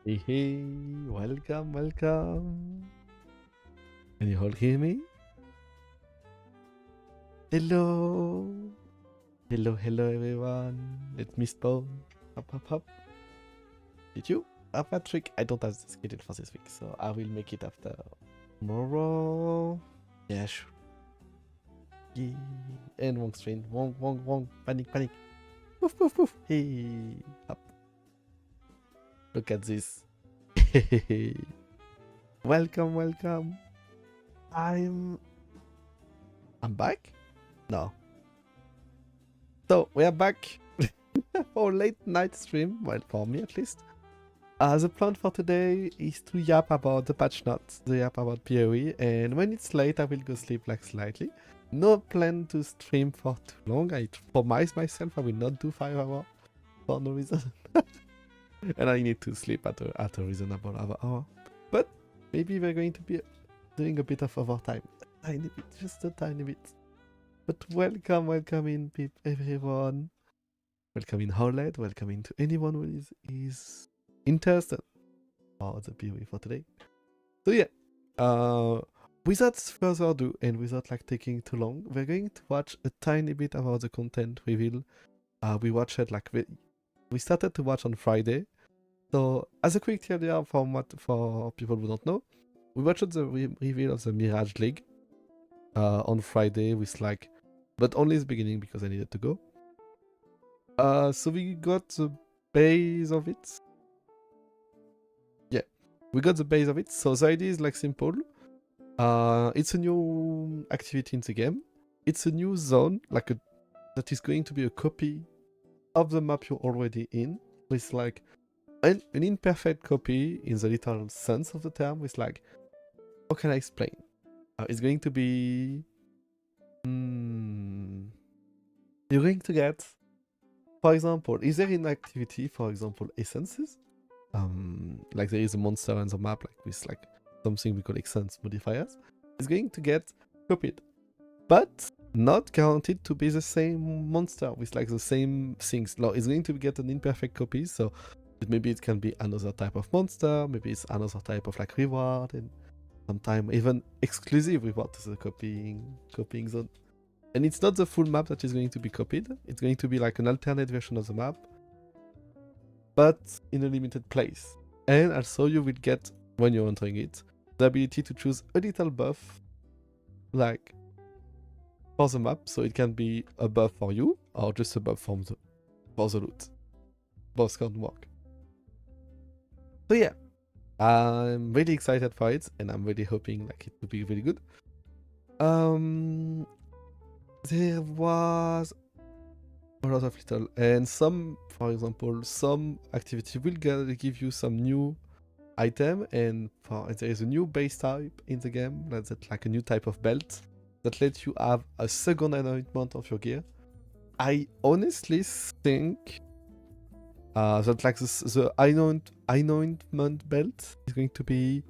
Hey, hey, welcome, welcome. Can you all hear me? Hello. Hello, hello, everyone. Let me spawn. Hop, hop, hop. Did you? Patrick, I don't have the schedule for this week, so I will make it after tomorrow. Yeah, sure. Yeah. And wrong stream. Wrong. Panic, panic. Poof, poof, poof. Hey. Hop. Look at this. Welcome, welcome. I'm back? No. So, we are back for late night stream, well, for me at least. The plan for today is to yap about the patch notes, the yap about POE, and when it's late, I will go sleep like slightly. No plan to stream for too long. I promise myself I will not do 5 hours for no reason. And I need to sleep at a reasonable hour. But maybe we're going to be doing a bit of overtime. A tiny bit, just a tiny bit. But welcome in, everyone. Welcome in Howlett, welcome in to anyone who is interested about the POE for today. So yeah, without further ado and without like taking too long, we're going to watch a tiny bit about the content reveal. We watched it like we started to watch on Friday. So as a quick TLDR for people who don't know, we watched the reveal of the Mirage League on Friday with like, but only the beginning because I needed to go. So we got the base of it. Yeah, we got the base of it. So the idea is like simple. It's a new activity in the game. It's a new zone, like that is going to be a copy of the map you're already in, with like an imperfect copy in the literal sense of the term. With like, how can I explain? It's going to be. You're going to get, for example, is there an activity, for example, essences? Like there is a monster on the map, like with like something we call essence modifiers. It's going to get copied, but not guaranteed to be the same monster with like the same things. No, it's going to get an imperfect copy, so maybe it can be another type of monster, maybe it's another type of like reward, and sometimes even exclusive reward to the copying zone. And it's not the full map that is going to be copied. It's going to be like an alternate version of the map, but in a limited place. And also you will get, when you're entering it, the ability to choose a little buff, like, for the map. So it can be a buff for you, or just a buff for the loot. Both can work. So yeah, I'm really excited for it, and I'm really hoping like it will be really good. There was a lot of little, and some, for example, some activity will give you some new item, and there is a new base type in the game, that's like a new type of belt that lets you have a second anointment of your gear. I honestly think that like the anointment belt is going to be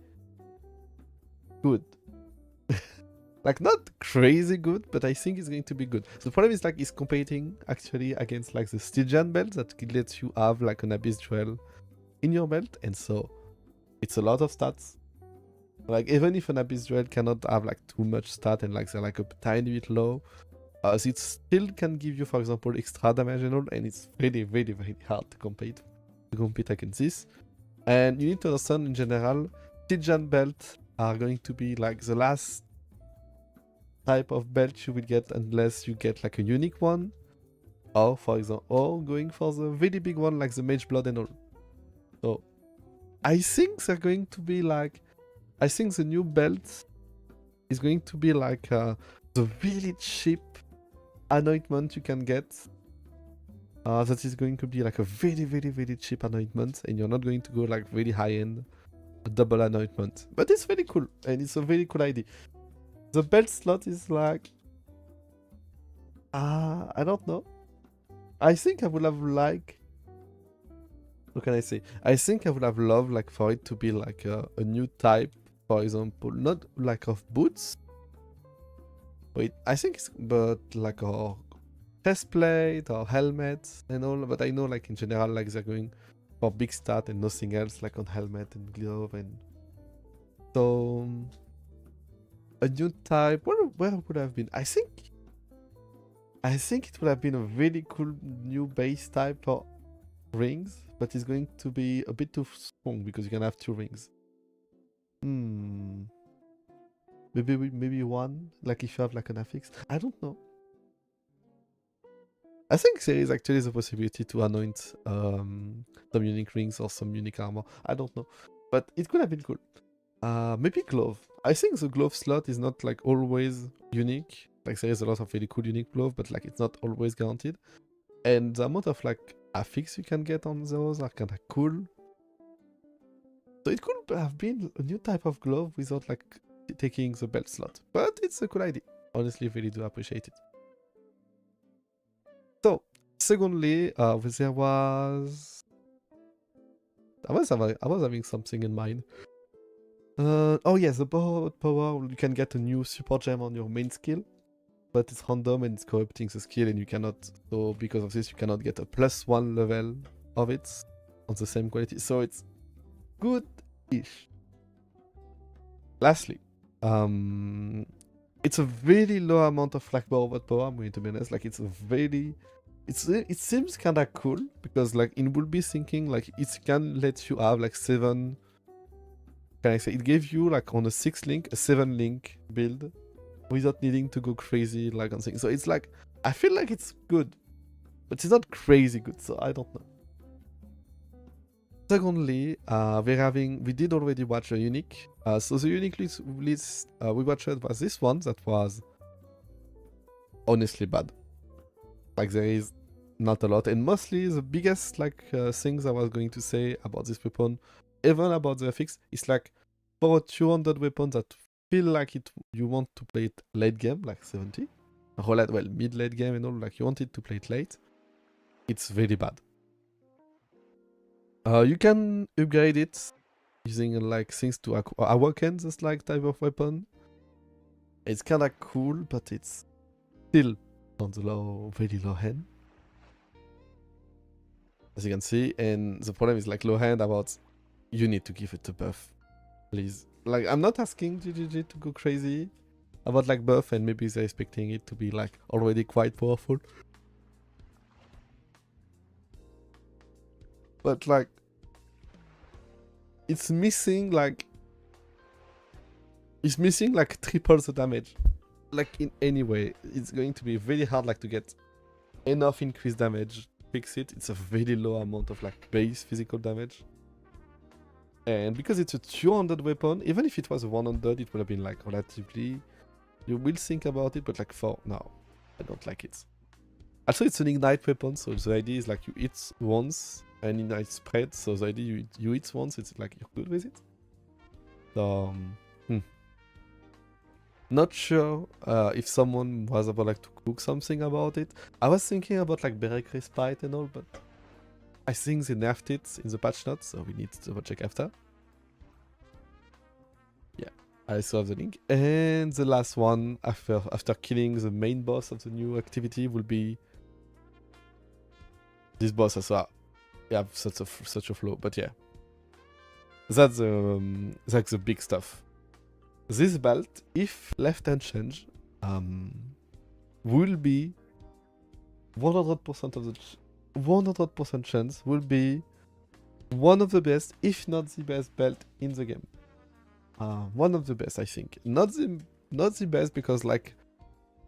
good. Like not crazy good, but I think it's going to be good. The problem is like it's competing actually against like the Stygian belt that lets you have like an abyss jewel in your belt, and so it's a lot of stats. Like even if an abyss jewel cannot have like too much stat and like they're like a tiny bit low, it still can give you, for example, extra damage and all, and it's really, really, very hard to compete against this. And you need to understand in general, Stygian belt are going to be like the last type of belt you will get unless you get like a unique one, or for example, or going for the really big one like the mage blood and all. So I think they're going to be like, I think the new belt is going to be like the really cheap anointment you can get. That is going to be like a very, very, very cheap anointment, and you're not going to go like really high end double anointment. But it's very cool, and it's a very cool idea. The belt slot is like, I don't know. I think I would have like, what can I say? I think I would have loved like for it to be like a new type, for example, not like of boots. Wait, I think it's, but like a chest plate or helmet and all. But I know like in general like they're going for big stat and nothing else, like on helmet and glove. And so a new type. Where would I have been? I think it would have been a really cool new base type for rings, but it's going to be a bit too strong because you can have 2 rings. Maybe one, like if you have like an affix. I don't know. I think there is actually the possibility to anoint some unique rings or some unique armor. I don't know, but it could have been cool. Maybe glove. I think the glove slot is not like always unique. Like there is a lot of really cool unique glove, but like it's not always guaranteed. And the amount of like affix you can get on those are kind of cool. So it could have been a new type of glove without like taking the belt slot, but it's a cool idea. Honestly, really do appreciate it. So, secondly, there was... I was having something in mind. Oh yes, about power, you can get a new support gem on your main skill, but it's random and it's corrupting the skill, and you cannot, so because of this, you cannot get a +1 level of it on the same quality, so it's good-ish. Lastly, it's a very low amount of like borrowed power, I'm going to be honest, like it's a very... It seems kinda cool, because like it will be thinking like it can let you have like 7... Can I say, it gave you like on a 6 link, a 7 link build, without needing to go crazy like on things. So it's like, I feel like it's good, but it's not crazy good, so I don't know. Secondly, we did already watch a unique. So the unique list we watched was this one that was honestly bad. Like there is not a lot, and mostly the biggest like things I was going to say about this weapon, even about the FX, is like for a 200 weapon that feel like you want to play it late game, like 70, well mid late game and all, like you wanted to play it late, it's very bad. You can upgrade it using like things to awaken this like type of weapon. It's kind of cool, but it's still on the very low end, as you can see. And the problem is like low end about you need to give it a buff, please. Like I'm not asking GGG to go crazy about like buff, and maybe they're expecting it to be like already quite powerful, but like it's missing like triple the damage. Like in any way, it's going to be very hard like to get enough increased damage. Fix it. It's a very low amount of like base physical damage, and because it's a 200 weapon, even if it was a 100, it would have been like relatively. You will think about it, but like for now, I don't like it. Also, it's an ignite weapon, so the idea is like you hit once and ignite spread. So the idea you hit once, it's like you're good with it. So. Not sure if someone was about like to cook something about it. I was thinking about like Berek Respite and all, but I think they nerfed it in the patch notes, so we need to check after. Yeah, I still have the link. And the last one after killing the main boss of the new activity will be this boss as well. Yeah, such a flow, but yeah, that's the big stuff. This belt, if left unchanged, will be 100% of the 100% chance will be one of the best, if not the best belt in the game. One of the best, I think. Not the best, because like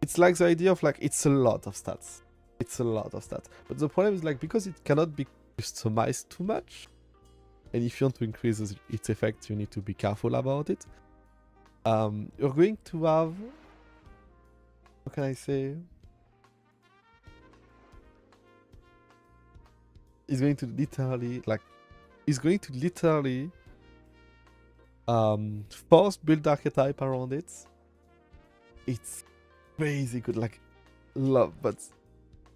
it's like the idea of like it's a lot of stats. It's a lot of stats. But the problem is like because it cannot be customized too much, and if you want to increase its effect, you need to be careful about it. You're going to have, what can I say? It's going to literally force build archetype around it. It's crazy good, like love, but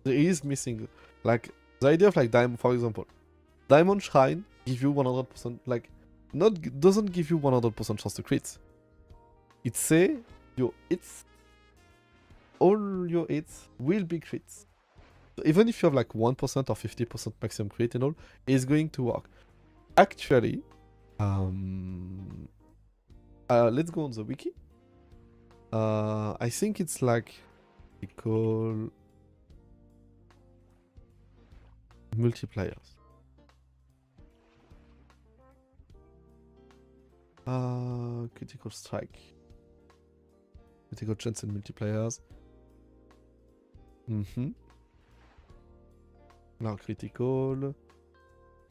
there is missing like the idea of like diamond, for example. Diamond Shrine give you 100%, like doesn't give you 100% chance to crit. It say your hits, all your hits will be crits. Even if you have like 1% or 50% maximum crit and all, it's going to work. Actually, let's go on the wiki. I think it's like we call multipliers. Critical strike. Critical chance and multipliers. Now critical.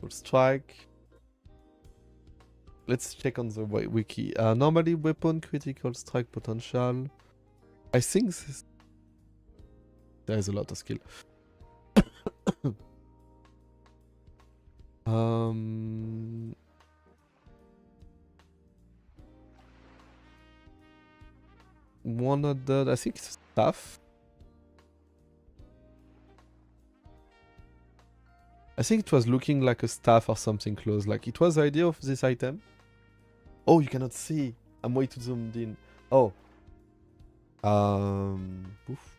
Strike. Let's check on the wiki. Normally weapon critical strike potential. I think there is a lot of skill. One other, I think it's staff. I think it was looking like a staff or something close. Like it was the idea of this item. Oh, you cannot see. I'm way too zoomed in. Oh. Oof.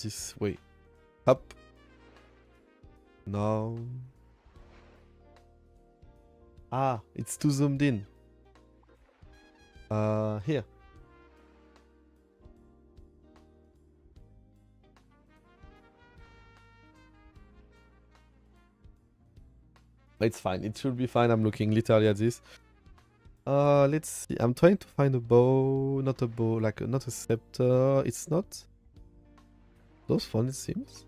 This way. Up. No. Ah, it's too zoomed in. Here. It's fine. It should be fine. I'm looking literally at this. Let's see. I'm trying to find a bow. Not a bow. Like, not a scepter. It's not. Those fun, it seems.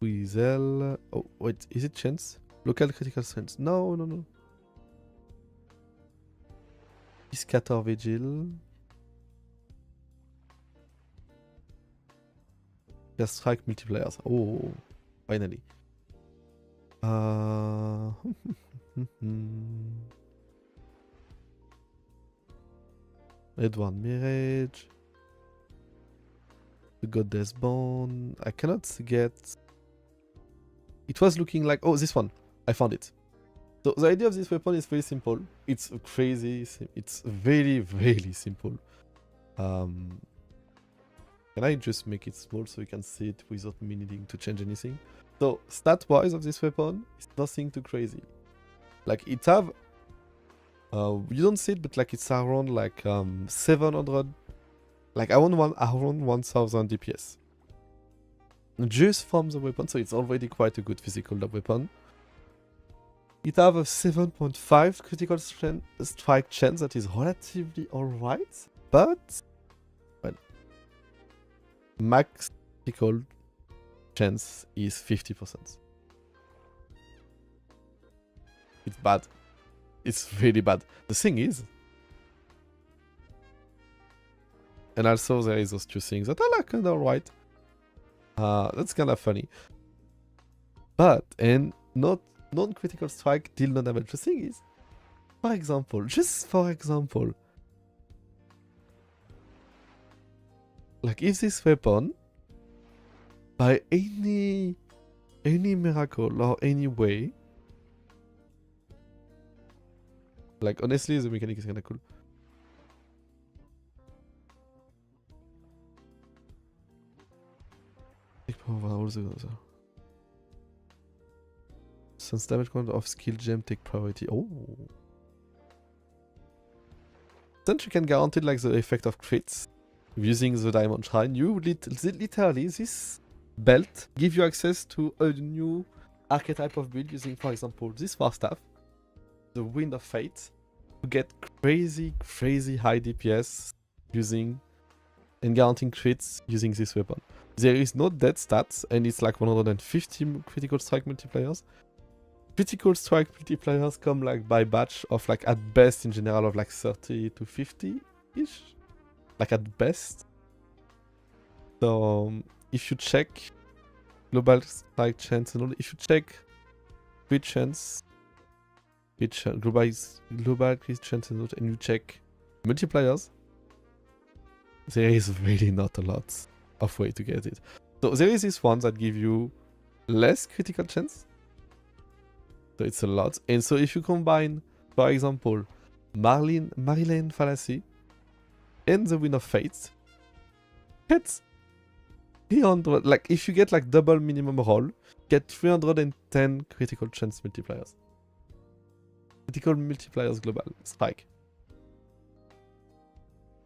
Weasel. Oh, wait. Is it chance? Local critical strength. No, no, no. Scatter Vigil. Just strike multipliers. Oh, finally. Edward Mirage. The Goddess Bone. I cannot get. It was looking like. Oh, this one. I found it. So the idea of this weapon is very simple. It's crazy. It's very, very simple. Can I just make it small so you can see it without me needing to change anything? So stat-wise of this weapon, it's nothing too crazy. Like it have, you don't see it, but like it's around like 700, like around 1000 DPS. Just from the weapon, so it's already quite a good physical weapon. It have a 7.5 critical strike chance that is relatively alright, but well, max critical chance is 50%. It's bad. It's really bad. The thing is, and also there is those two things that are like kind of alright. That's kind of funny. But, and not non-critical strike deal no damage. The thing is, for example, just for example, like if this weapon, by any miracle or any way, like honestly, the mechanic is kind of cool. Since damage count of skill gem take priority. Oh. Since you can guarantee like the effect of crits using the diamond shrine, you literally this belt give you access to a new archetype of build using, for example, this war staff, the Wind of Fate, to get crazy high DPS using and guaranteeing crits using this weapon. There is no dead stats, and it's like 150 critical strike multipliers. Critical strike multipliers come like by batch of like at best in general of like 30 to 50-ish. Like at best. So if you check global strike chance and all, if you check crit chance, global crit chance and all, and you check multipliers, there is really not a lot of way to get it. So there is this one that give you less critical chance. So it's a lot. And so if you combine, for example, Marilyn Fallacy and the Win of Fate. It's 300. Like, if you get like double minimum roll, get 310 critical chance multipliers. Critical multipliers global. Strike.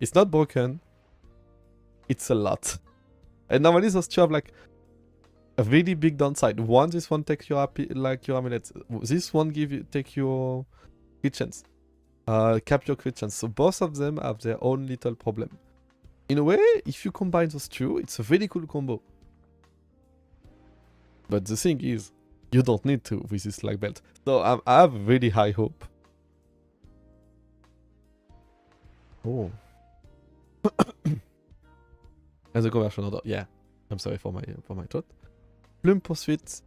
It's not broken. It's a lot. And normally those two have like a really big downside. One, this one takes your your amulet. This one take your crit chance. Cap your crit chance. So both of them have their own little problem. In a way, if you combine those two, it's a really cool combo. But the thing is, you don't need to with this black belt. So I have really high hope. Oh. And the conversion order, yeah. I'm sorry for my thought. Plume Pursuit.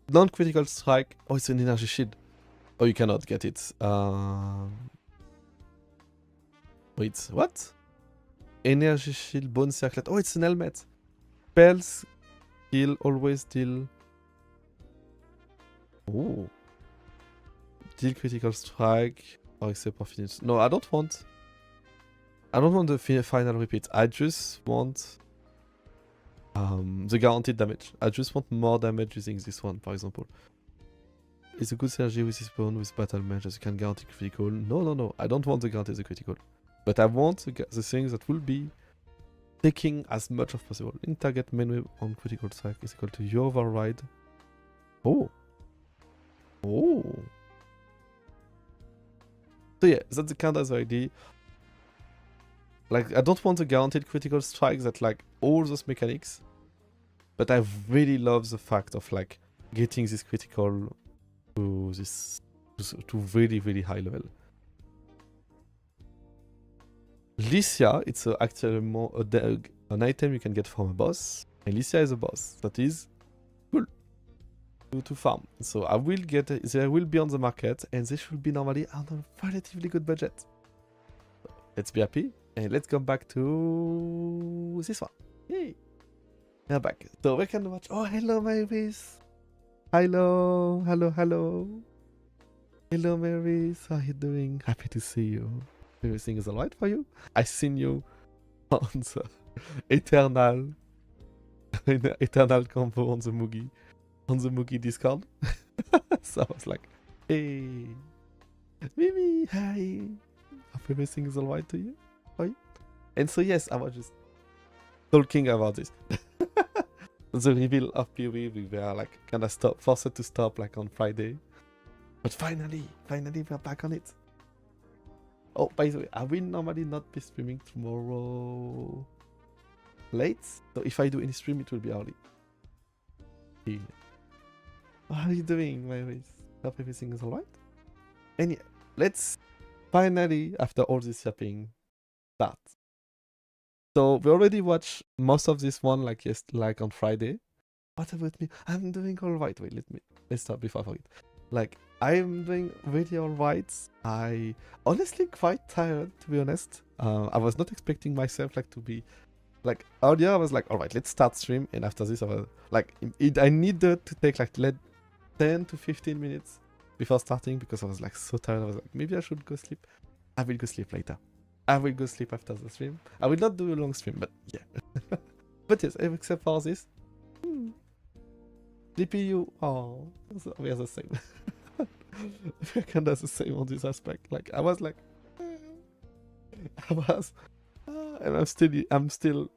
Non-critical strike. Oh, it's an energy shield. Oh, you cannot get it. Wait, what? Energy shield, bone circlet. Oh, it's an helmet. Spells, heal, always deal. Oh. Deal critical strike. Or except for finish. No, I don't want the final repeat. I just want the guaranteed damage. I just want more damage using this one, for example. It's a good synergy with this bone with battle mage as you can guarantee critical. No. I don't want the guarantee the critical. But I want the things that will be taking as much as possible. In target main wave on critical strike is equal to your override. Oh. So yeah, that's the kind of idea. Like, I don't want the guaranteed critical strikes that like all those mechanics, but I really love the fact of like getting this critical to really, really high level. Lycia, it's actually more an item you can get from a boss, and Lycia is a boss that is cool to farm. So I will get they will be on the market, and they should be normally on a relatively good budget. So let's be happy. And let's come back to this one. Yay! We're back. So we can watch. Oh, hello, Maris. Hello. Hello, Maris. How are you doing? Happy to see you. Everything is alright for you? I seen you on the Eternal combo on the Mugi Discord. So I was like, hey, Mimi, hi. Hope everything is alright to you? And so yes, I was just talking about this. The reveal of POE, we were like kind of forced to stop like on Friday. But finally we're back on it. Oh, by the way, I will normally not be streaming tomorrow late. So if I do any stream, it will be early. Yeah. How are you doing, my ways? Hope everything is alright? And yeah, let's finally, after all this shopping, start. So we already watched most of this one like on Friday. What about me? I'm doing alright. Wait, let's start before I forget. Like, I'm doing really alright. I honestly quite tired, to be honest. I was not expecting myself like to be like earlier. I was like, alright, let's start stream, and after this I was like, I needed to take like 10 to 15 minutes before starting because I was like so tired. I was like, maybe I should go sleep. I will go sleep later. I will go sleep after the stream. I will not do a long stream, but yeah. But yes, except for this. DPU, oh, we are the same. We're kind of the same on this aspect. Like, I was like, and I'm still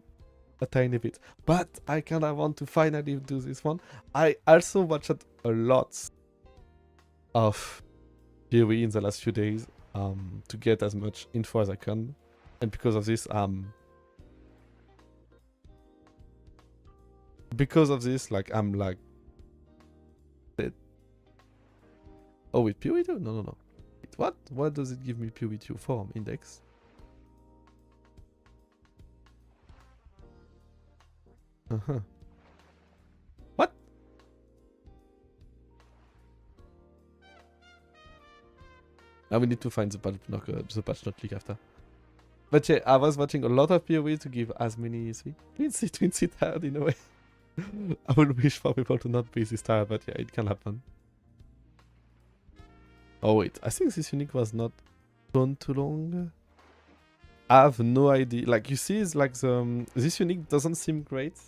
a tiny bit. But I kind of want to finally do this one. I also watched a lot of POE in the last few days. To get as much info as I can, and because of this, like I'm like, dead. Oh wait, POE 2? No. Wait, what? What does it give me POE 2 form index? What? I will need to find the patch not click after. But yeah, I was watching a lot of POE to give as many twin seat tired in a way. I would wish for people to not be this tired, but yeah, it can happen. Oh wait, I think this unique was not done too long. I have no idea. Like you see, it's like this unique doesn't seem great,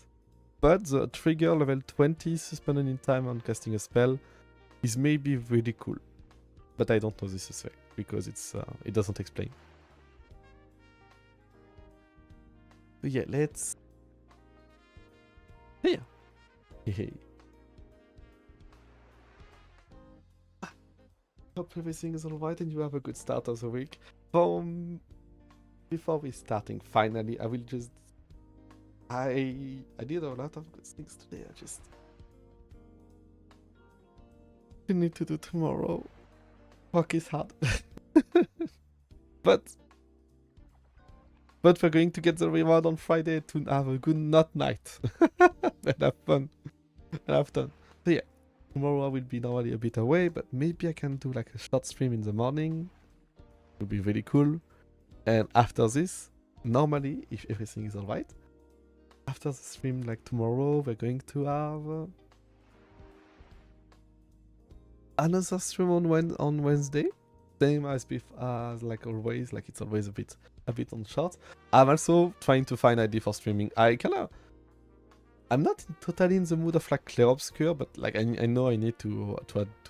but the trigger level 20 suspended in time on casting a spell is maybe really cool. But I don't know this effect because it doesn't explain. But yeah, let's. Here. Hey. Hope everything is alright and you have a good start of the week. Before we starting, finally, I will just. I did a lot of good things today. I just need to do tomorrow. Work is hard. but we're going to get the reward on Friday to have a good night. And have fun. And have fun. So yeah, tomorrow I will be normally a bit away, but maybe I can do like a short stream in the morning. It would be really cool. And after this, normally, if everything is alright, after the stream like tomorrow, we're going to have another stream on Wednesday. Same as like always, like it's always a bit on short. I'm also trying to find idea for streaming. I'm not totally in the mood of like Clair Obscure, but like I know I need to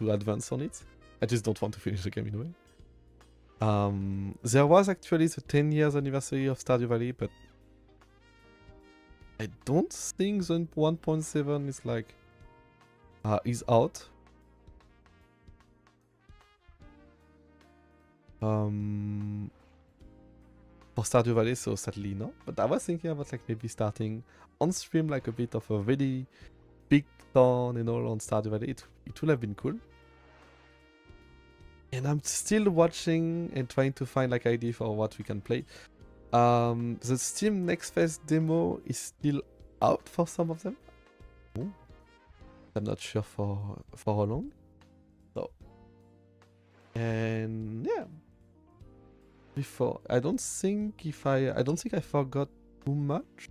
advance on it. I just don't want to finish the game anyway. There was actually the 10 years anniversary of Stardew Valley, but I don't think the 1.7 is like is out. For Stardew Valley, so sadly no. But I was thinking about like maybe starting on stream like a bit of a really big town and all on Stardew Valley. It would have been cool. And I'm still watching and trying to find like idea for what we can play. The Steam Next Fest demo is still out for some of them. Ooh. I'm not sure for how long. So, and yeah. Before I don't think I forgot too much.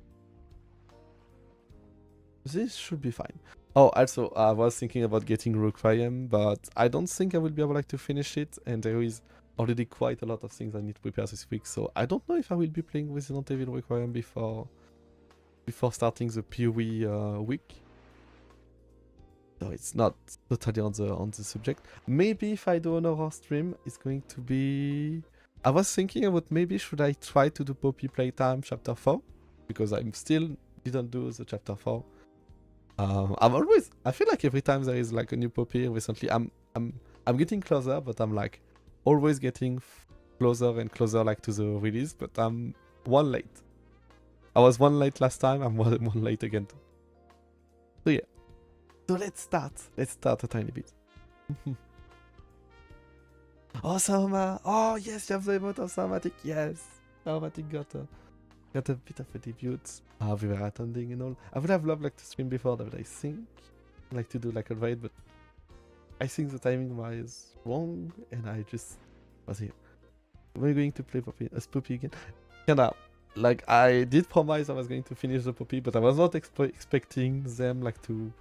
This should be fine. Oh, also I was thinking about getting Requiem, but I don't think I will be able to finish it, and there is already quite a lot of things I need to prepare this week, so I don't know if I will be playing Resident Evil Requiem before starting the POE week. So it's not totally on the subject. Maybe if I do an horror stream, it's going to be. I was thinking about maybe should I try to do Poppy Playtime Chapter 4, because I still didn't do the Chapter 4. I feel like every time there is like a new Poppy recently, I'm getting closer, but I'm like always getting closer and closer like to the release, but I'm one late. I was one late last time, I'm one late again too. So yeah. So let's start a tiny bit. Oh, Sama! Oh yes, you have the emote of Samatic. Yes, Samatic got a bit of a debut. We were attending and all. I would have loved like to stream before that, but I think I like to do like a raid, but I think the timing was wrong, and I just was here. We're going to play Poppy again. Kinda like I did promise I was going to finish the Poppy, but I was not expecting them like to.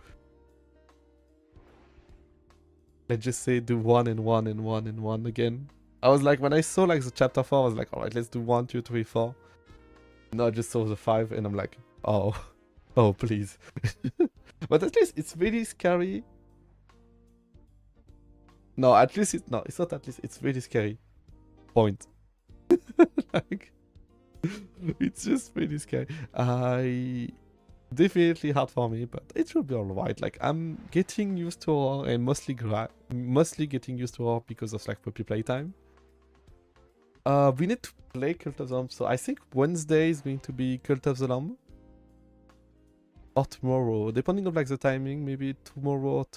Let's just say do 1 and 1 and 1 and 1 again. I was like, when I saw like the chapter 4, I was like, alright, let's do 1, 2, 3, 4. No, I just saw the 5 and I'm like, oh, please. But at least it's really scary. No, at least it's not at least, it's really scary. Point. Like, it's just really scary. Definitely hard for me, but it will be alright. Like I'm getting used to her and mostly getting used to her because of like Poppy Playtime. We need to play Cult of the Lamb, so I think Wednesday is going to be Cult of the Lamb. Or tomorrow, depending on like the timing, maybe tomorrow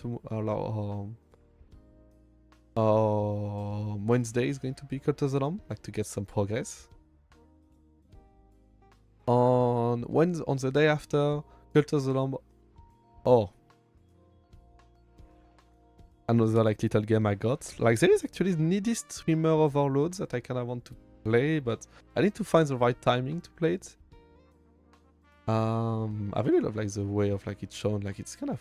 or Wednesday is going to be Cult of the Lamb, like to get some progress. On the day after Cult of the Lamb. Oh, another like little game I got. Like there is actually needy streamer overloads that I kinda want to play, but I need to find the right timing to play it. I really love like the way of like it's shown, like it's kinda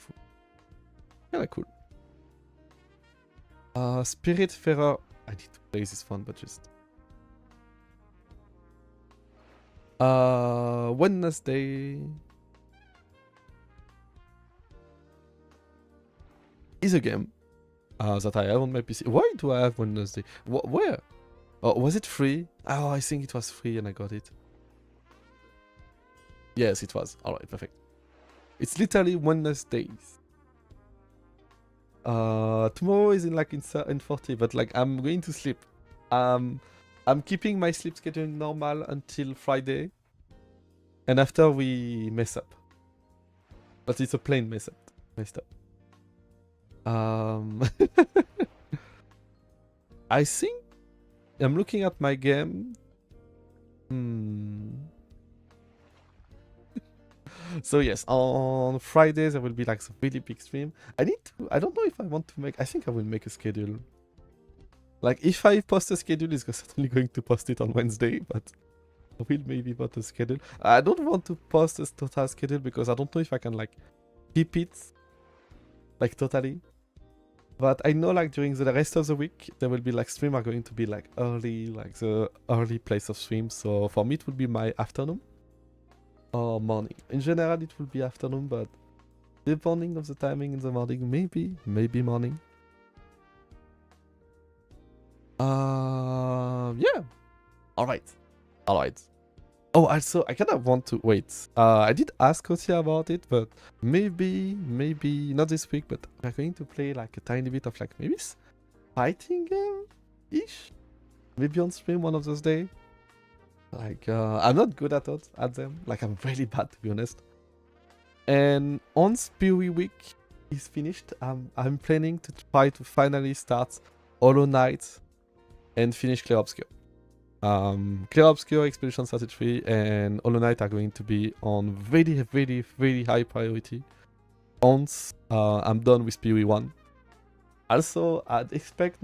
cool. Spiritfarer. I need to play this one, but just Wednesday is a game that I have on my PC. Why do I have Wednesday? Where? Oh, was it free? Oh, I think it was free and I got it. Yes, it was. Alright, perfect. It's literally Wednesdays. Tomorrow is in 40, but like I'm going to sleep. I'm keeping my sleep schedule normal until Friday. And after we mess up. But it's a plain messed up. I think I'm looking at my game. So yes, on Fridays there will be like some really big stream. I don't know if I want to make, I think I will make a schedule. Like if I post a schedule, it's certainly going to post it on Wednesday, but I will maybe put a schedule. I don't want to post a total schedule because I don't know if I can like keep it like totally. But I know like during the rest of the week, there will be like stream are going to be like early, like the early place of stream. So for me, it will be my afternoon or morning. In general, it will be afternoon, but depending of the timing in the morning, maybe morning. Yeah. All right. Oh, also, I kind of want to wait. I did ask Kosia about it, but maybe not this week, but we're going to play like a tiny bit of like maybe fighting game-ish? Maybe on stream one of those days. Like, I'm not good at them. Like, I'm really bad, to be honest. And once POE week is finished, I'm planning to try to finally start Hollow Knight and finish Clear Obscure. Clear Obscure, Expedition 33, and Hollow Knight are going to be on very high priority once I'm done with POE 1. Also, I'd expect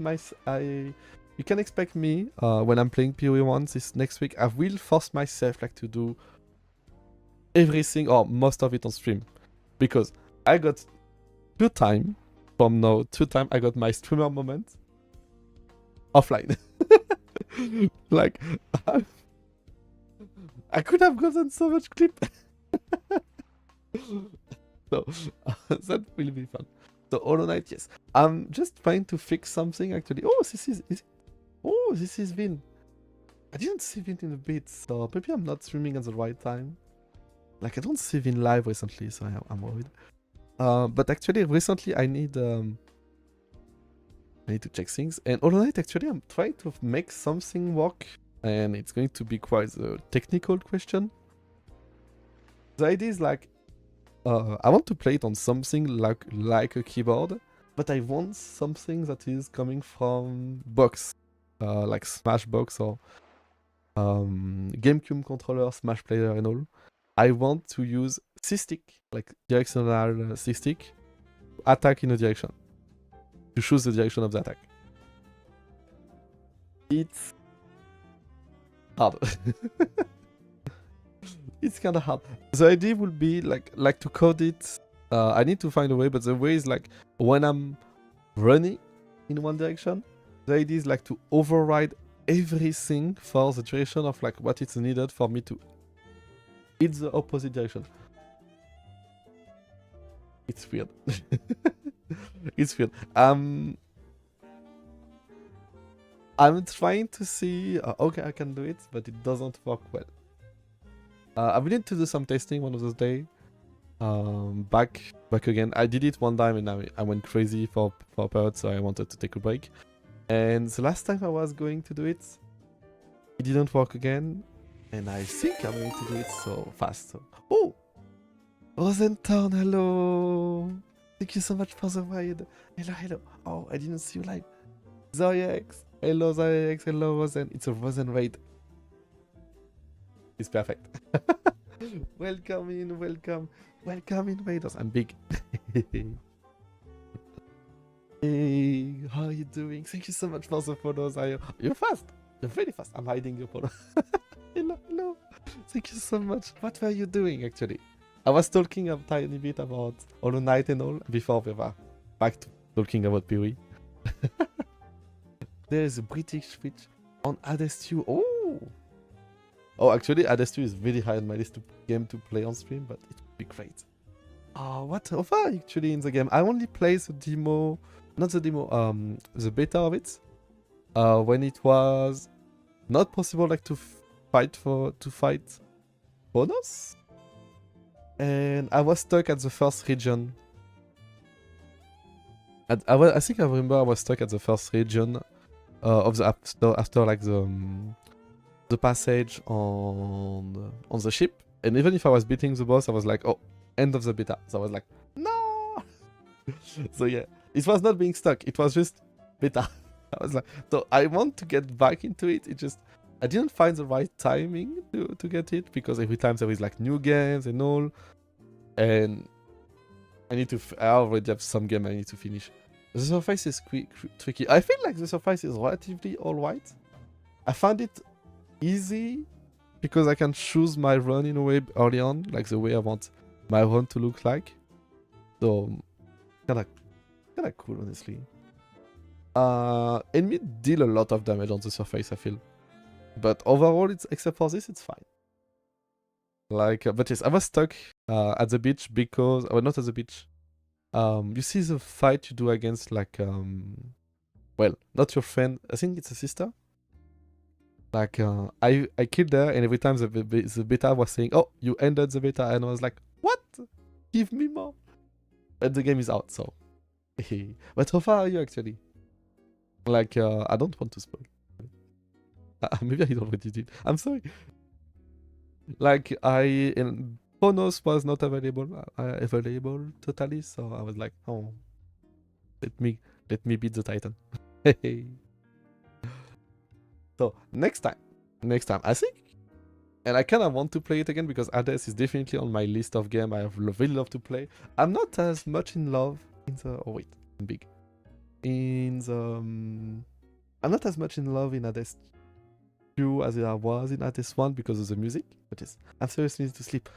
you can expect me when I'm playing POE 1 this next week. I will force myself like to do everything or most of it on stream, because I got two time I got my streamer moment offline. Like I could have gotten so much clip. So that will be fun. So Hollow Knight, yes. I'm just trying to fix something actually. Oh, this is Vin. I didn't see Vin in a bit, so maybe I'm not streaming at the right time. Like I don't see Vin live recently, so I'm worried. But actually recently I need to check things. And Hollow Knight, actually I'm trying to make something work, and it's going to be quite a technical question. The idea is like I want to play it on something like a keyboard, but I want something that is coming from box, like Smashbox or GameCube controller, Smash Player and all. I want to use C-stick, like directional C-stick, to attack in a direction, to choose the direction of the attack. It's hard. It's kind of hard. The idea would be like to code it. I need to find a way, but the way is like when I'm running in one direction, the idea is like to override everything for the direction of like what is needed for me to hit the opposite direction. It's weird. It's weird. I'm trying to see okay, I can do it, but it doesn't work well. I will need to do some testing one of those days. Back again. I did it one time and I went crazy for a period, so I wanted to take a break. And the last time I was going to do it, it didn't work again. And I think I'm going to do it so fast. So. Oh! Rosentown, hello! Thank you so much for the ride. Hello. Oh, I didn't see you live. Zoyex. Hello, Zoyex. Hello, Rosen. It's a Rosen raid. It's perfect. Welcome in, raiders. I'm big. Hey, how are you doing? Thank you so much for the photos. You're fast. You're very fast. I'm hiding your photo. Hello. Thank you so much. What were you doing actually? I was talking a tiny bit about Hollow Knight and all before we were back to talking about POE. There is a British Switch on ADSU. Oh! Oh, actually, Hades 2 is really high on my list of game to play on stream, but it would be great. Oh, what offer actually in the game? I only played the demo, not the demo, the beta of it. When it was not possible like to fight bonus. And I was stuck at the first region. And I think I remember I was stuck at the first region of the after like the passage on the ship. And even if I was beating the boss, I was like, oh, end of the beta. So I was like, no. So yeah, it was not being stuck. It was just beta. I was like, so I want to get back into it. It just, I didn't find the right timing to get it because every time there is like new games and all. And I already have some game I need to finish. The surface is tricky. I feel like the surface is relatively alright. I found it easy because I can choose my run in a way early on, like the way I want my run to look like. So kinda cool, honestly. Enemy deal a lot of damage on the surface, I feel. But overall, except for this, it's fine. Like, but yes, I was stuck at the beach because, well, not at the beach. You see the fight you do against, like, well, not your friend. I think it's a sister. Like, I killed her, and every time the beta was saying, "Oh, you ended the beta," and I was like, "What? Give me more!" But the game is out, so. But how far are you actually? Like, I don't want to spoil. Maybe I already did. I'm sorry. Like, bonus was not available totally, so I was like, oh, let me beat the Titan. So next time, I think, and I kind of want to play it again because Hades is definitely on my list of games I really love to play. I'm not as much in love in the, oh wait, I'm big. In the, I'm not as much in love in Hades 2 as I was in Hades 1 because of the music, but yes, I'm seriously need to sleep.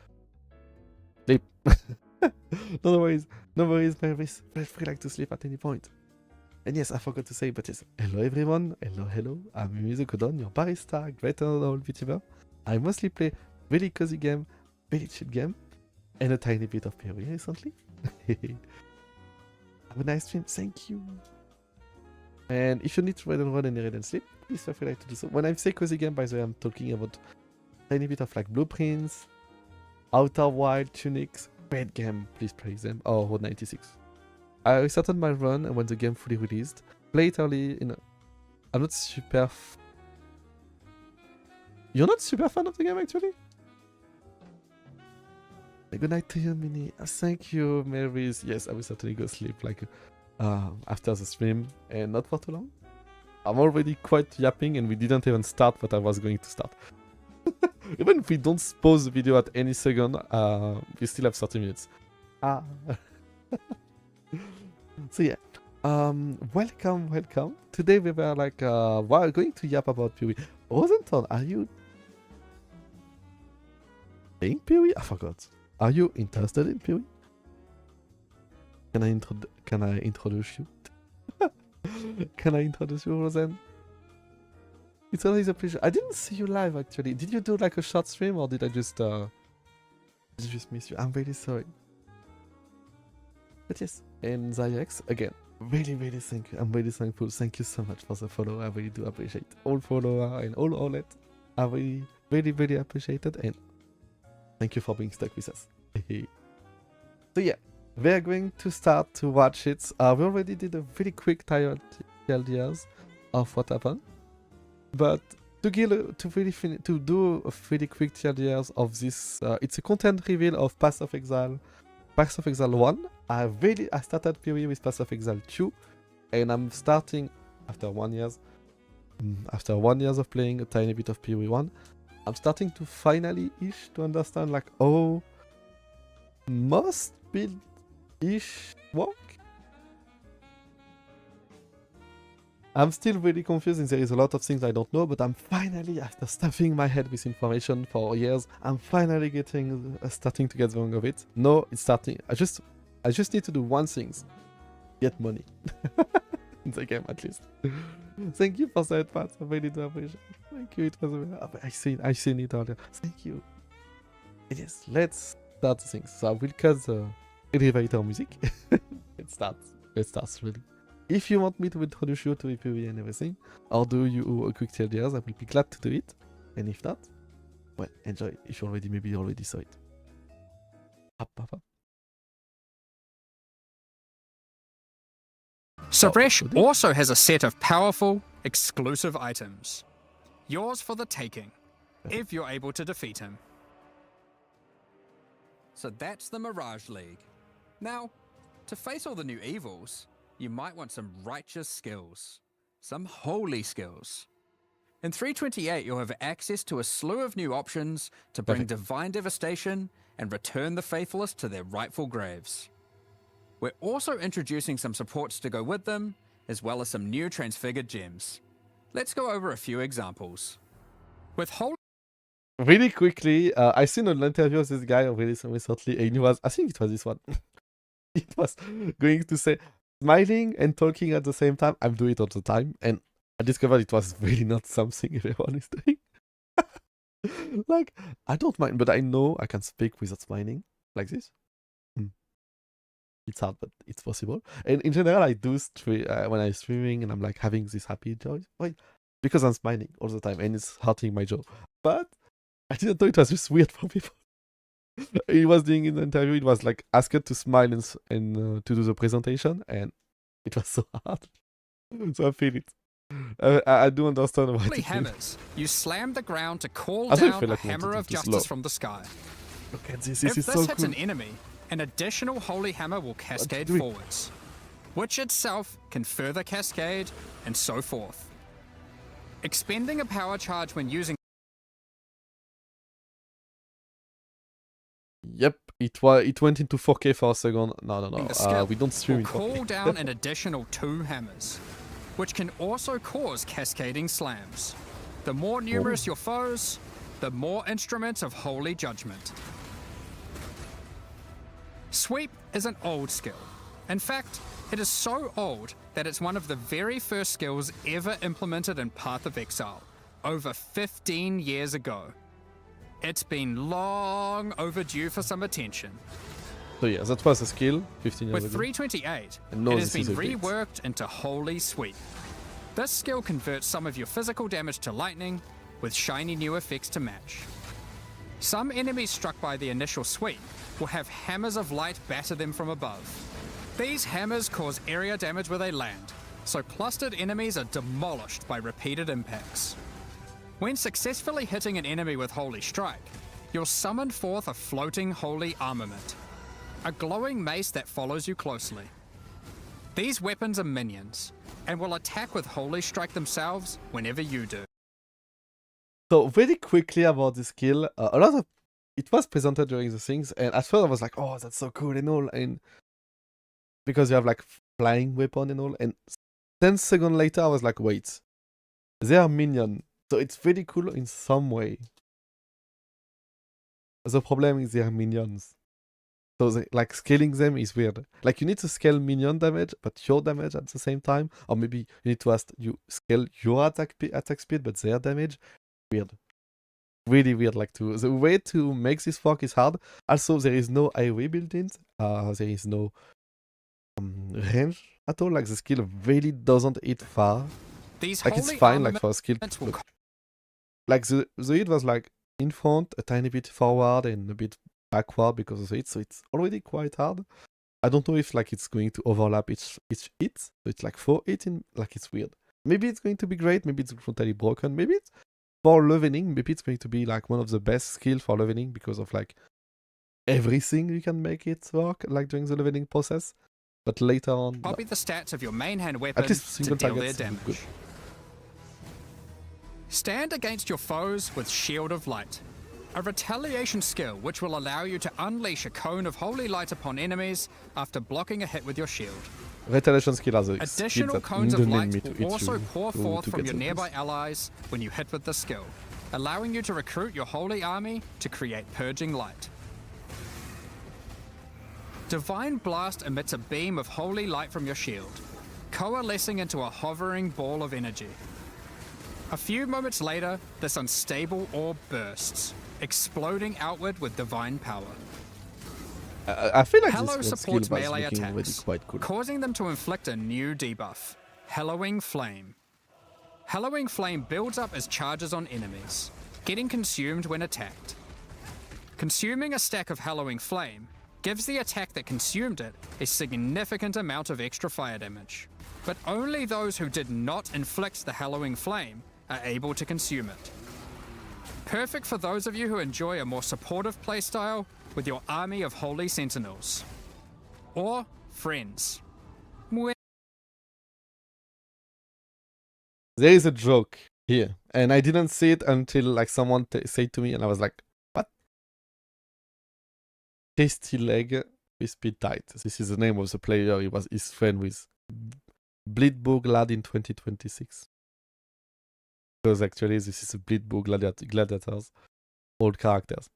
Sleep. No worries, Mavis. Feel free like to sleep at any point. And yes, I forgot to say, but yes, hello everyone, hello, I'm Mimizuku Dawn, your Barista Great and old Vtuber. I mostly play really cozy game, really chill game, and a tiny bit of POE recently. Have a nice stream, thank you. And if you need to run and sleep, please feel free to do so. When I say cozy game, by the way, I'm talking about a tiny bit of like blueprints, Outer Wild, Tunics. Great game, please play them. Oh, Road 96. I restarted my run and when the game fully released. Play it early in. I'm not super. You're not super fan of the game actually? Good night to you, Mini. Thank you, Marys. Yes, I will certainly go sleep like after the stream and not for too long. I'm already quite yapping and we didn't even start what I was going to start. Even if we don't pause the video at any second, we still have 30 minutes. So yeah, welcome. Today we were like, we're going to yap about POE. Rosenthal, are you playing POE? I forgot. Are you interested in POE? Can I introduce you? Can I introduce you, Rosen? It's always a pleasure. I didn't see you live actually. Did you do like a short stream or did I just miss you? I'm really sorry. But yes, and Zayax, again, really thank you. I'm really thankful. Thank you so much for the follow. I really do appreciate all follower and all OLED. I really appreciate it and thank you for being stuck with us. So yeah, we're going to start to watch it. We already did a really quick TLDRs of what happened. But to do a really quick TLDRs of this, it's a content reveal of Path of Exile 1. I started POE with Path of Exile 2, and I'm starting after 1 year. After 1 year of playing a tiny bit of POE 1, I'm starting to finally-ish to understand like, oh, most build-ish work. I'm still really confused and there is a lot of things I don't know, but I'm finally, after stuffing my head with information for years, I'm finally starting to get the hang of it. No, it's starting. I just need to do one thing. Get money. in the game at least. Thank you for that part. I really do appreciate it. Thank you. It was I seen it earlier. Thank you. Yes, let's start the things. So I will cut the elevator music. Let's start really. If you want me to introduce you to POE and everything, or do you a quick TLDRs, I will be glad to do it. And if not, well, enjoy. If you already saw it. Up. Suresh also has a set of powerful, exclusive items. Yours for the taking, if you're able to defeat him. So that's the Mirage League. Now, to face all the new evils, you might want some righteous skills. Some holy skills. In 328, you'll have access to a slew of new options to bring divine devastation and return the faithless to their rightful graves. We're also introducing some supports to go with them, as well as some new transfigured gems. Let's go over a few examples. With holy... Really quickly, I seen an interview of this guy really recently, and I think it was this one. It was going to say, smiling and talking at the same time. I'm doing it all the time, and I discovered it was really not something everyone is doing. Like, I don't mind, but I know I can speak without smiling, like this. It's hard, but it's possible. And in general, I do when I'm streaming and I'm like having this happy joy, because I'm smiling all the time and it's hurting my jaw. But I didn't know it was just weird for people. He was doing in the interview, it was like asked to smile and to do the presentation, and it was so hard. So I feel it. I do understand why. Holy hammers. You slam the ground to call down a hammer of justice from the sky. Look at this. If This is this so hits cool. an enemy, an additional holy hammer will cascade forwards, which itself can further cascade, and so forth. Expending a power charge when using... Yep, it went into 4K for a second. No. We don't stream will in 4K. call down an additional 2 hammers, which can also cause cascading slams. The more numerous your foes, the more instruments of holy judgment. Sweep is an old skill. In fact, it is so old that it's one of the very first skills ever implemented in Path of Exile, over 15 years ago. It's been long overdue for some attention. So yeah, that was a skill 15 years With ago. 328, No, it has this been is a bit. reworked into Holy Sweep. This skill converts some of your physical damage to lightning, with shiny new effects to match. Some enemies struck by the initial sweep will have hammers of light batter them from above. These hammers cause area damage where they land, so clustered enemies are demolished by repeated impacts. When successfully hitting an enemy with Holy Strike, you'll summon forth a floating holy armament, a glowing mace that follows you closely. These weapons are minions, and will attack with Holy Strike themselves whenever you do. So very quickly about this skill, it was presented during the things, and at first I was like, oh, that's so cool and all, and because you have like flying weapon and all, and 10 seconds later I was like, wait, they are minions, so it's very cool in some way. The problem is they are minions, so like scaling them is weird. Like you need to scale minion damage, but your damage at the same time, or maybe you need to scale your attack speed, but their damage. Weird. Really weird. Like the way to make this work is hard. Also, there is no AoE built-in. There is no range at all. Like the skill really doesn't hit far. Like it's fine, like for a skill. Like the hit was like in front, a tiny bit forward, and a bit backward because of it. So it's already quite hard. I don't know if like it's going to overlap each hit. So it's like 4 hits in. Like it's weird. Maybe it's going to be great. Maybe it's totally broken. Maybe it's for leveling, maybe it's going to be like one of the best skills for leveling because of like everything you can make it work like during the leveling process. But later on, copy the stats of your main hand weapon to deal their damage. Stand against your foes with Shield of Light, a retaliation skill which will allow you to unleash a cone of holy light upon enemies after blocking a hit with your shield. Retaliation skill has additional cones of light will also pour forth from your nearby allies when you hit with the skill, allowing you to recruit your holy army to create purging light. Divine Blast emits a beam of holy light from your shield, coalescing into a hovering ball of energy. A few moments later, this unstable orb bursts, exploding outward with divine power. I feel like Hallow this one skill supports was melee looking already attacks, quite cool. causing them to inflict a new debuff, Hallowing Flame. Hallowing Flame builds up as charges on enemies, getting consumed when attacked. Consuming a stack of Hallowing Flame gives the attack that consumed it a significant amount of extra fire damage, but only those who did not inflict the Hallowing Flame are able to consume it. Perfect for those of you who enjoy a more supportive playstyle with your army of holy sentinels. Or friends. There is a joke here, and I didn't see it until like someone said to me, and I was like, "What?" Tasty leg with speed tight. This is the name of the player. He was his friend with Bleedbook lad in 2026. Because actually, this is a Bleedbook gladiators, old characters.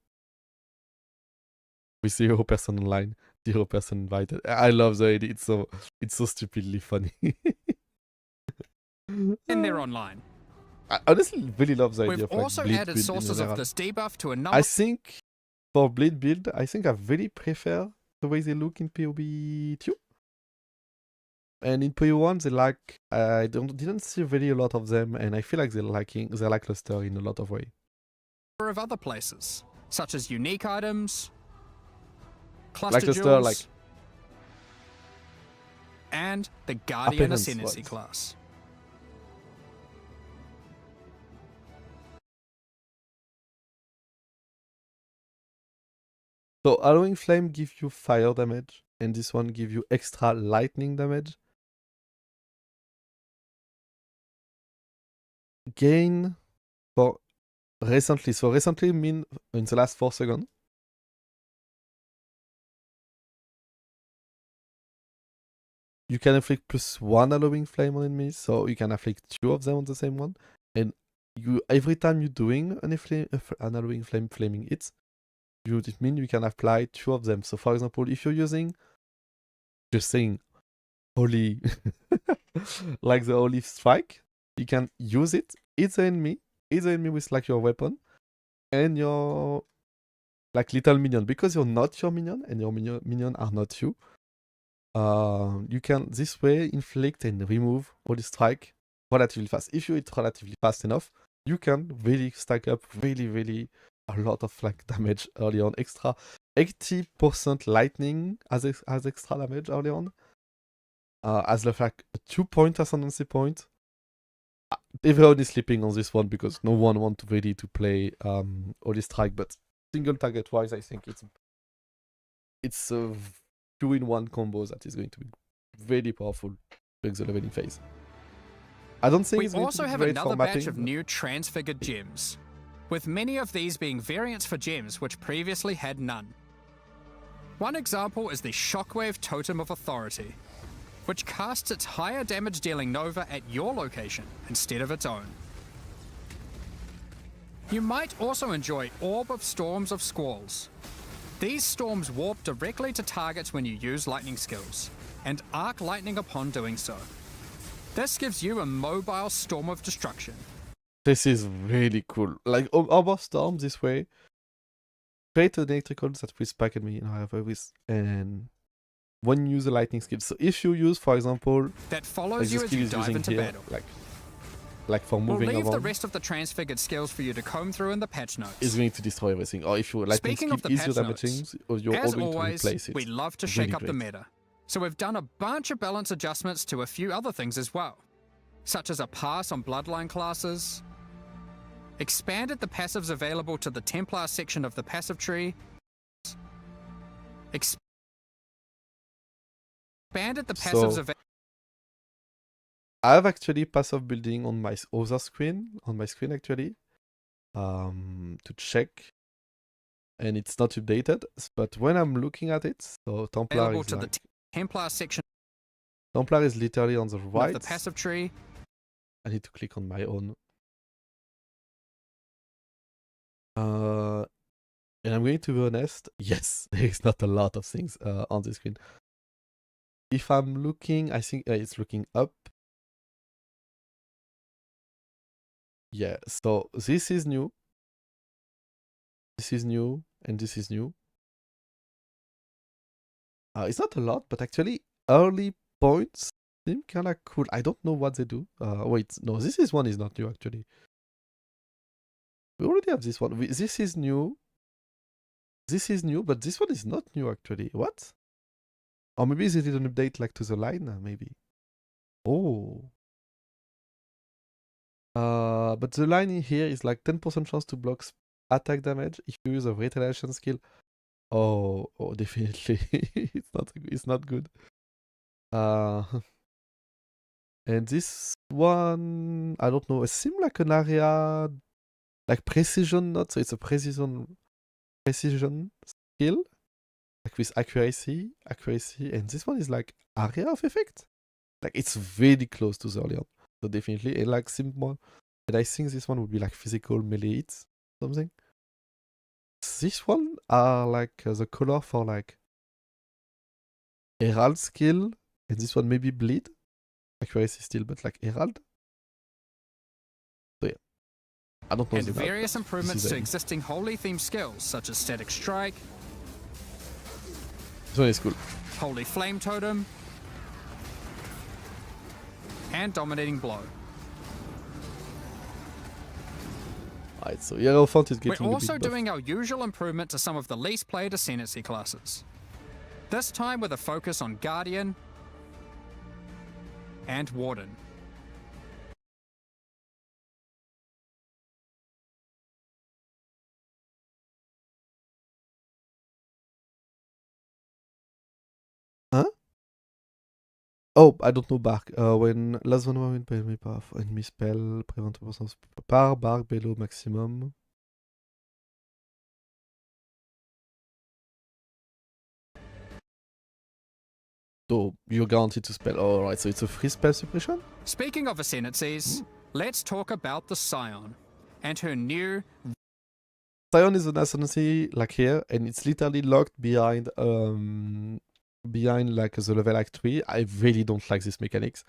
With 0% online, 0% invited. I love the idea. It's so stupidly funny. And they're online. I honestly really love the idea We've of like also bleed added build in sources general. of this debuff to a number. I think for bleed build, I think I really prefer the way they look in POE 2. And in POE 1, they like I didn't see really a lot of them, and I feel like they're like Luster in a lot of ways. Of other places, such as unique items, cluster Like Luster, jewels, like and the Guardian Appearance Ascendancy wise. class. So Hallowing Flame gives you fire damage, and this one gives you extra lightning damage. Gain for recently. So recently mean in the last 4 seconds. You can inflict +1 Hallowing Flame on enemies, so you can inflict 2 of them on the same one. And you every time you're doing an Hallowing Flame flaming hits, it means you can apply 2 of them. So for example, if you're using just saying holy like the holy strike, you can use it, hit the enemy with like your weapon and your like little minion, because you're not your minion and your minion are not you. You can this way inflict and remove holy strike relatively fast. If you hit relatively fast enough, you can really stack up really a lot of like damage early on. Extra 80% lightning as extra damage early on. As like a 2-point ascendancy point. Everyone is sleeping on this one because no one wants really to play Holy Strike, but single target wise, I think it's a 2-in-1 combo that is going to be very powerful during the leveling phase. I don't think We it's going also to be have great another for batch mapping. of new transfigured gems, with many of these being variants for gems which previously had none. One example is the Shockwave Totem of Authority, which casts its higher damage dealing Nova at your location instead of its own. You might also enjoy Orb of Storms of Squalls. These storms warp directly to targets when you use lightning skills, and arc lightning upon doing so. This gives you a mobile storm of destruction. This is really cool. Like Orb of Storm this way. Create an electrical that will spike at me, and when you use the lightning skill. So if you use, for example, That like follows the you as skill you is dive using into here, battle. like for We'll moving leave the around, rest of the transfigured skills for you to comb through in the patch notes. is going to destroy everything. Or if your lightning Speaking skill of the is patch your damaging, notes, or you're all As going to always, replace it. we love to It's shake really up the great. meta. So we've done a bunch of balance adjustments to a few other things as well, such as a pass on bloodline classes, expanded the passives available to the Templar section of the passive tree, expanded the passives So available. I have actually passive building on my other screen, actually, to check, and it's not updated. But when I'm looking at it, so Templar is to like the Templar section Templar is literally on the of right. the passive tree. I need to click on my own. And I'm going to be honest, yes, there is not a lot of things on the screen. if I'm looking, I think it's looking up. Yeah, so this is new. This is new, and this is new. It's not a lot, but actually, early points seem kind of cool. I don't know what they do. Wait, no, this one is not new, actually. We already have this one. This is new. This is new, but this one is not new, actually. What? Or maybe they did an update, like, to the line, maybe. Oh. But the line in here is like 10% chance to block attack damage if you use a retaliation skill. Oh, definitely. It's not good. And this one, I don't know, it seems like an area, like precision not, so it's a precision skill, like with accuracy, and this one is like area of effect. Like it's really close to the earlier one. So definitely, and like simple, and I think this one would be like physical melee hits, something. This one are like the color for like Herald skill, and this one maybe bleed. Accuracy still, but like Herald. So yeah. I don't know. And various improvements to existing holy themed skills such as Static Strike. This one is cool. Holy Flame Totem. And Dominating Blow. Alright, so Hierophant is getting We're also doing our usual improvement to some of the least played Ascendancy classes. This time with a focus on Guardian and Warden. Huh? Oh, I don't know Bark. When last one moment by me path enemy spell, prevent par Bark below maximum. So you're guaranteed to spell. Oh, alright, so it's a free spell suppression? Speaking of Ascendancies, let's talk about the Scion and her new... Scion is an ascendancy like here, and it's literally locked behind like the level like 3. I really don't like this mechanics.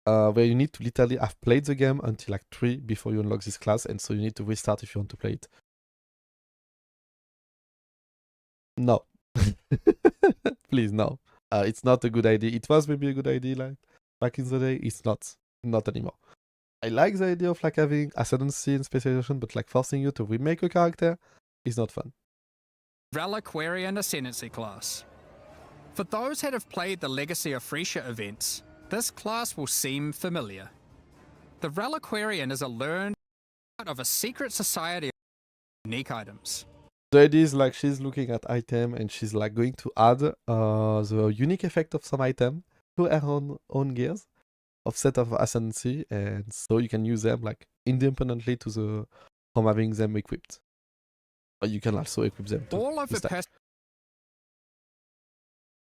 Where you need to literally have played the game until like 3 before you unlock this class, and so you need to restart if you want to play it. No. Please, no. It's not a good idea. It was maybe a good idea like back in the day. It's not anymore. I like the idea of like having ascendancy and specialization, but like forcing you to remake a character is not fun. Reliquarian Ascendancy class. For those that have played the Legacy of Freesia events, this class will seem familiar. The Reliquarian is a learned part of a secret society of unique items. The idea is like she's looking at item and she's like going to add the unique effect of some item to her own gears of set of ascendancy, and so you can use them like independently from having them equipped. But you can also equip them too. All of the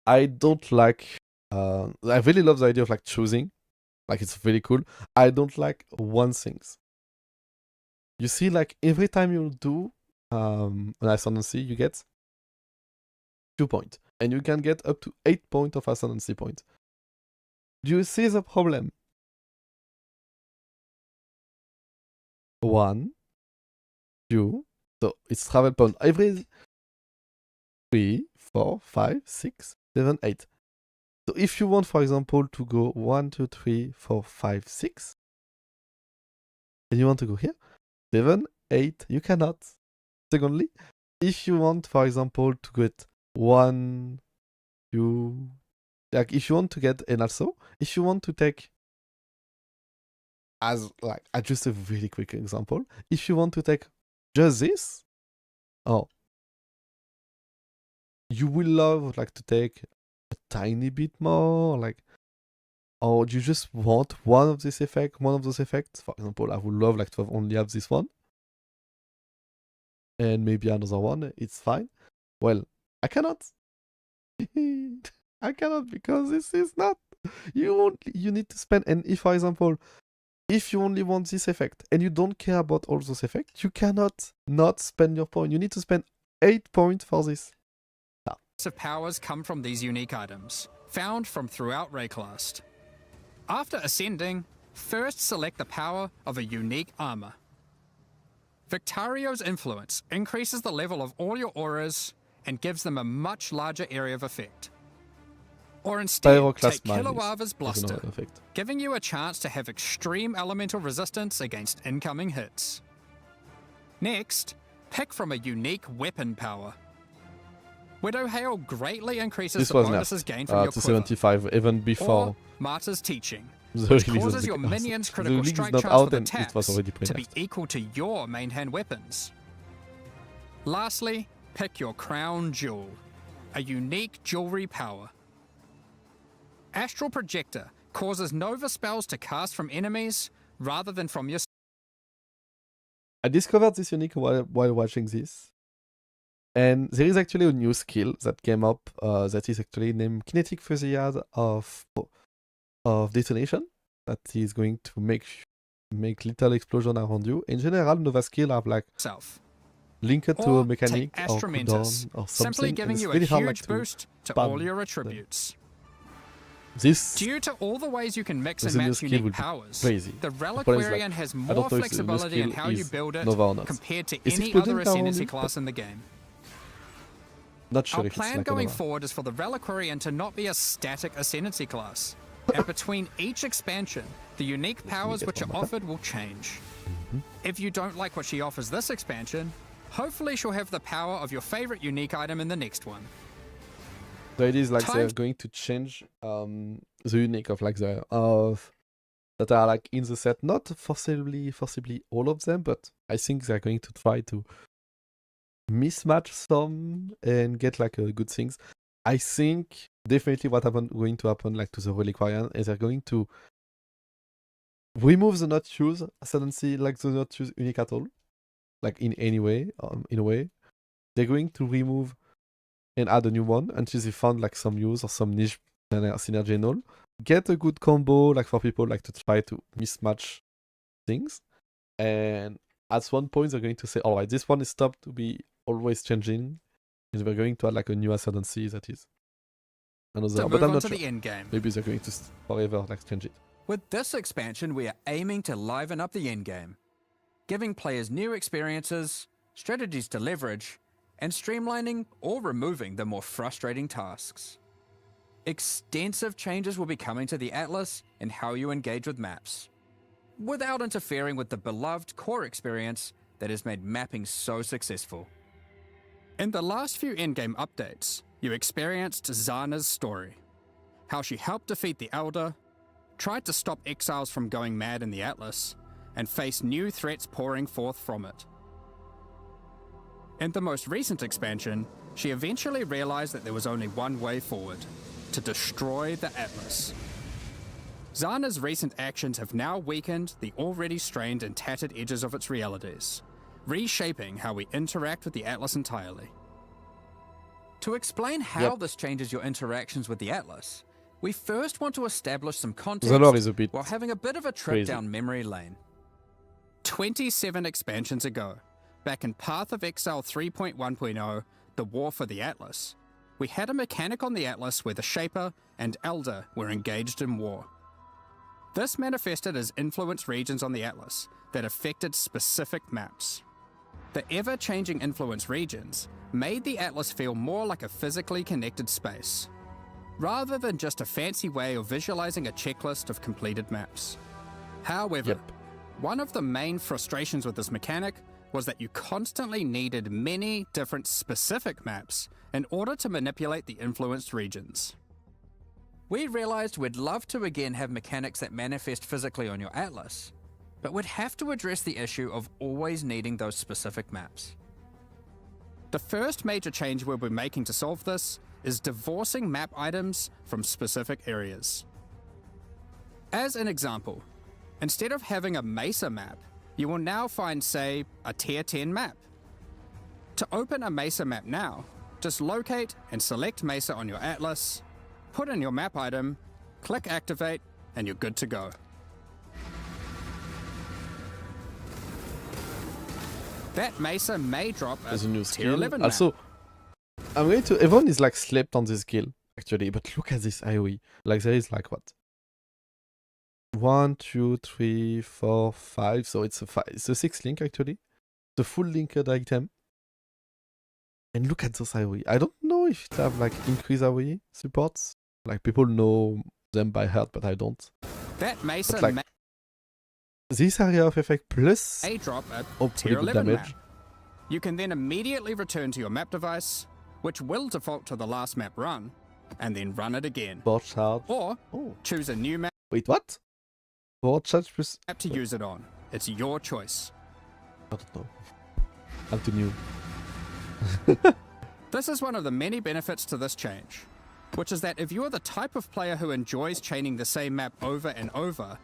I don't like. I really love the idea of like choosing, like it's really cool. I don't like one things. You see, like every time you do an ascendancy, you get 2 points, and you can get up to 8 points of ascendancy points. Do you see the problem? 1, 2, so it's travel point every 3, 4, 5, 6, 7, 8. So if you want, for example, to go 1, 2, 3, 4, 5, 6, and you want to go here, 7, 8, you cannot. Secondly, if you want, for example, to get 1, 2, like if you want to get, and also if you want to take, as like just a really quick example, if you want to take just this, you will love like to take a tiny bit more, like, or you just want one of those effects. For example, I would love like to only have this one, and maybe another one. It's fine. Well, I cannot. I cannot, because this is not. You need to spend. And if, for example, if you only want this effect and you don't care about all those effects, you cannot not spend your point. You need to spend 8 points for this. of powers come from these unique items. found from throughout Rayclast. After ascending, first select the power of a unique armor. Victario's influence increases the level of all your auras and gives them a much larger area of effect. Or instead, take Kilowava's Bluster, giving you a chance to have extreme elemental resistance against incoming hits. Next, pick from a unique weapon power. Widow Hail greatly increases the bonuses gained from your to quiver, 75 even before or Martyr's Teaching, the which release of causes the your class. minions' The critical league is strike not chance out for the and it was taps already to be pre-nerfed. equal to your main hand weapons. Lastly, pick your Crown Jewel, a unique jewelry power. Astral Projector causes Nova spells to cast from enemies rather than from your. I discovered this unique while watching this. And there is actually a new skill that came up that is actually named Kinetic Fusillade of Detonation. That is going to make little explosion around you. In general, Nova skill have like linked to a mechanic or cooldown or something. Simply giving you a really hard, huge like, boost to all your attributes. This Due to all the ways you can mix and the new match skill unique would be powers, crazy. the The problem is, Reliquarian like, has I more don't know if the new flexibility in skill how you is build it Nova or not. compared to Is any exploding other down Ascendancy only? class in the game. Not sure Our if it's plan like going Nova. forward is for the Reliquarian to not be a static Ascendancy class, and between each expansion, the unique powers which are offered will change. If you don't like what she offers this expansion, hopefully she'll have the power of your favorite unique item in the next one. So it is like they're going to change the unique of like that are like in the set, not forcibly all of them, but I think they're going to try to mismatch some and get like good things. I think definitely what going to happen like to the Reliquarian is they're going to remove the not choose ascendancy, like the not choose unique at all, like in any way, in a way. They're going to remove and add a new one until they found like some use or some niche synergy and all. Get a good combo like for people like to try to mismatch things. And at one point they're going to say, alright, this one is stopped to be always changing. And we're going to add like a new ascendancy that is another, but I'm not sure. The end game. Maybe they're going to forever like change it. With this expansion, we are aiming to liven up the endgame, giving players new experiences, strategies to leverage, and streamlining or removing the more frustrating tasks. Extensive changes will be coming to the Atlas and how you engage with maps, without interfering with the beloved core experience that has made mapping so successful. In the last few endgame updates, you experienced Zana's story, how she helped defeat the Elder, tried to stop exiles from going mad in the Atlas, and faced new threats pouring forth from it. In the most recent expansion, she eventually realized that there was only one way forward: to destroy the Atlas. Zana's recent actions have now weakened the already strained and tattered edges of its realities, reshaping how we interact with the Atlas entirely. To explain how this changes your interactions with the Atlas, we first want to establish some context while having a bit of a trip down memory lane. 27 expansions ago, back in Path of Exile 3.1.0, the War for the Atlas, we had a mechanic on the Atlas where the Shaper and Elder were engaged in war. This manifested as influence regions on the Atlas that affected specific maps. The ever-changing influence regions made the Atlas feel more like a physically connected space, rather than just a fancy way of visualizing a checklist of completed maps. However, one of the main frustrations with this mechanic was that you constantly needed many different specific maps in order to manipulate the influenced regions. We realized we'd love to again have mechanics that manifest physically on your Atlas, but we'd have to address the issue of always needing those specific maps. The first major change we'll be making to solve this is divorcing map items from specific areas. As an example, instead of having a Mesa map, you will now find, say, a Tier 10 map. To open a Mesa map now, just locate and select Mesa on your Atlas, put in your map item, click Activate, and you're good to go. That Mesa may drop as a new Tier 11 map. Also, I'm going to... Everyone is like slept on this skill. actually. But look at this AoE. Like there is like what? 1, 2, 3, 4, 5. So it's a 6 link actually. The full linked item. And look at those AoE. I don't know if it have like increased AoE supports. Like people know them by heart, but I don't. That Mesa But like this area of effect plus may drop a pretty tier good 11 damage. map. You can then immediately return to your map device, which will default to the last map run, and then run it again. Board charge. Or Oh. choose a new map Wait, what? Board charge plus. to use it on. It's your choice. I don't know. I'm too new. This is one of the many benefits to this change, which is that if you're the type of player who enjoys chaining the same map over and over,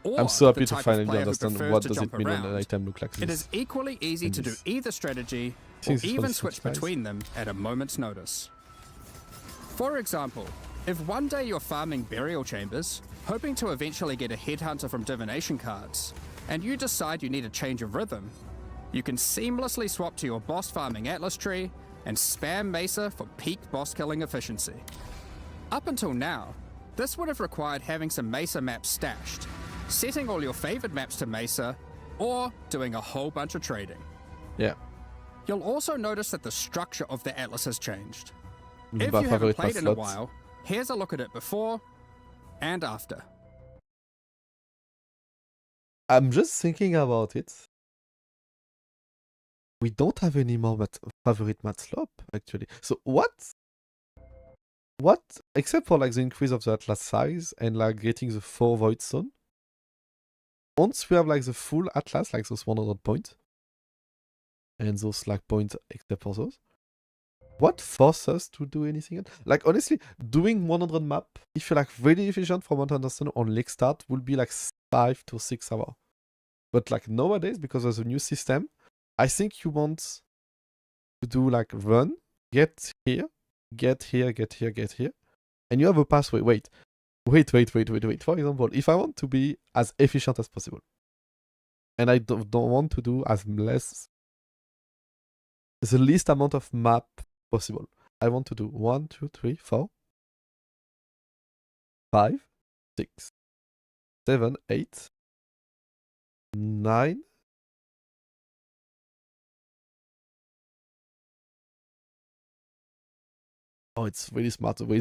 or I'm so happy the to type of finally player who understand prefers what to does it jump mean when around, an item looks like this. it is equally easy And to do this. either strategy or Since it's for even the switch subscribers. between them at a moment's notice. For example, if one day you're farming burial chambers, hoping to eventually get a headhunter from divination cards, and you decide you need a change of rhythm, you can seamlessly swap to your boss farming atlas tree and spam Mesa for peak boss killing efficiency. Up until now, this would have required having some Mesa maps stashed, setting all your favorite maps to Mesa, or doing a whole bunch of trading. Yeah. You'll also notice that the structure of the atlas has changed. My If you haven't favorite played in a slots. while, here's a look at it before and after. I'm just thinking about it. We don't have any more favorite mat slop, actually. So what? What? Except for like the increase of the atlas size and like getting the 4 void stone. Once we have like the full atlas, like those 100 points, and those like points except for those, what forces us to do anything else? Like honestly, doing 100 map, if you're like really efficient from what I understand on leg start, will be like 5 to 6 hours. But like nowadays, because of the new system, I think you want to do like run, get here, get here, get here, get here, and you have a pathway. Wait. For example, if I want to be as efficient as possible, and I don't want to do the least amount of map possible, I want to do 1, 2, 3, 4, 5, 6, 7, 8, 9. Oh, it's really smart. The way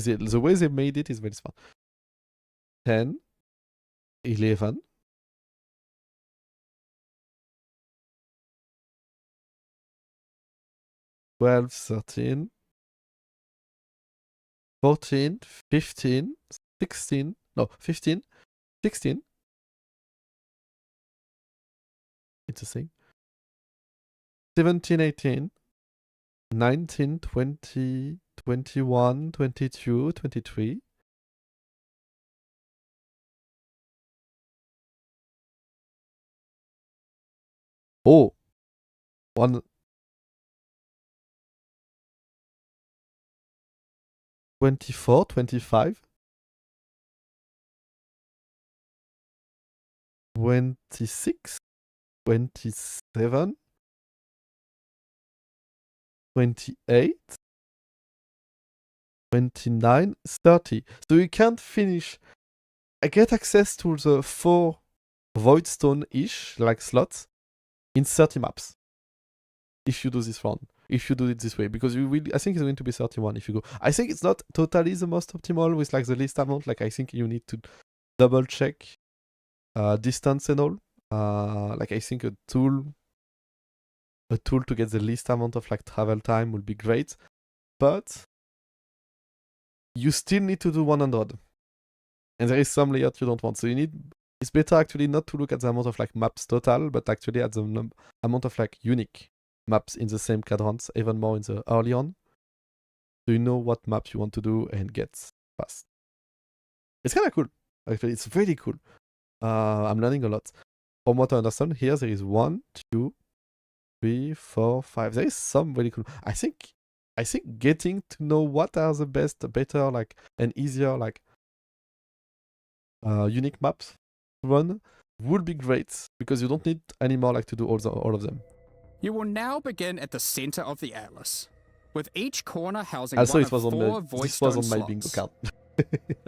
they made it is very smart. 10, 11, 12, 13, 14, 15, 16, no, 15, 16. It's the same. 17, 18, 19, 20, 21, 22, 23. Oh, 24, 25, 26, 27, 28, 29, 30. So you can't finish. I get access to the 4 void stone-ish, like slots, in 30 maps. If you do this run. If you do it this way. Because you will, I think it's going to be 31 if you go. I think it's not totally the most optimal with like the least amount. Like I think you need to double check distance and all. Like I think a tool to get the least amount of like travel time would be great. But you still need to do 100. And there is some layout you don't want. So it's better actually not to look at the amount of like maps total, but actually at the amount of like unique maps in the same quadrants, even more in the early on. So you know what maps you want to do and get fast. It's kind of cool. Actually, it's really cool. I'm learning a lot. From what I understand, here there is 1, 2, 3, 4, 5. There is some really cool. I think getting to know what are the better, like, and easier, like, unique maps to run would be great because you don't need anymore like to do all of them. You will now begin at the center of the atlas, with each corner housing Also, one it was of on four my, void this was stone on my bingo slots. card.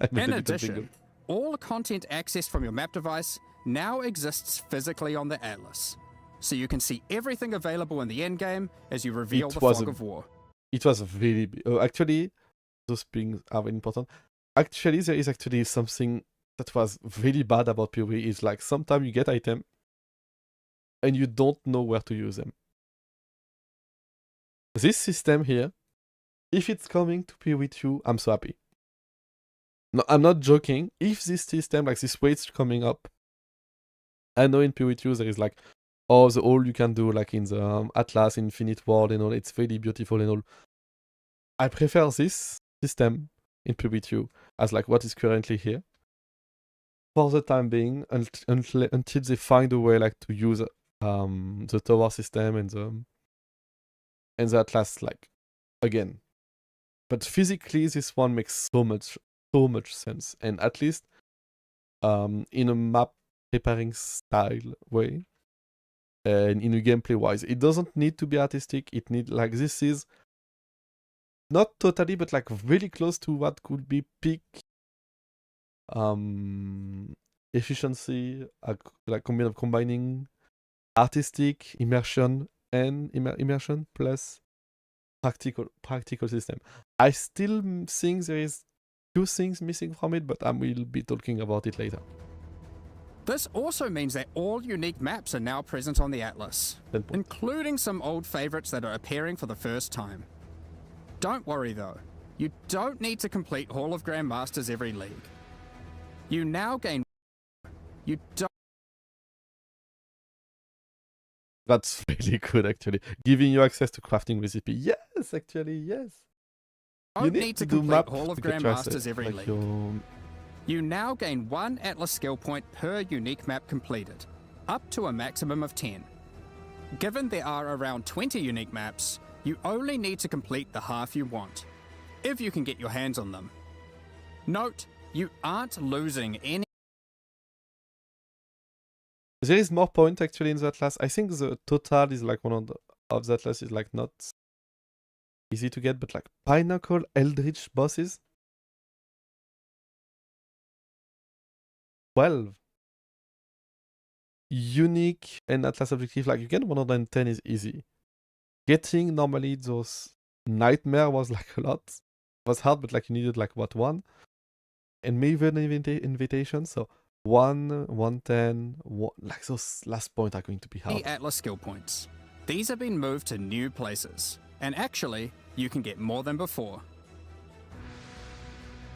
I made In a little addition, bingo. all content accessed from your map device now exists physically on the Atlas, so you can see everything available in the endgame as you reveal It the was fog a- of war. It was really actually, those things are very important. Actually, there is actually something that was really bad about POE is like sometimes you get item and you don't know where to use them. This system here, if it's coming to POE 2, I'm so happy. No, I'm not joking. If this system, like this weights coming up, I know in POE 2 there is like, oh, the all you can do like in the Atlas, Infinite World and all, it's really beautiful and all. I prefer this system in POE 2 as like what is currently here. For the time being, until they find a way like to use the tower system and the Atlas like again. But physically, this one makes so much sense, and at least in a map preparing style way, and in a gameplay wise, it doesn't need to be artistic. It need like this is not totally, but like really close to what could be peak efficiency, like combining artistic immersion and immersion plus practical system. I still think there is two things missing from it, but I will be talking about it later. This also means that all unique maps are now present on the Atlas, including some old favorites that are appearing for the first time. Don't worry though, you don't need to complete Hall of Grandmasters every league. You now gain... You don't... That's really good, actually. Giving you access to crafting recipe. Yes, actually, yes. You need to do complete map Hall of to get Grandmasters every like league. You now gain 1 Atlas skill point per unique map completed, up to a maximum of 10. Given there are around 20 unique maps, you only need to complete the half you want, if you can get your hands on them. Note, you aren't losing any... There is more point actually in the Atlas. I think the total is like one of the Atlas is like not easy to get, but like Pinnacle Eldritch bosses. 12 unique and Atlas objective, like you get 110 is easy. Getting normally those nightmare was like a lot. It was hard, but like you needed like what, 1? And maybe an invitation, so 1, 110, like those last point are going to be hard. Atlas skill points. These have been moved to new places, and actually, you can get more than before.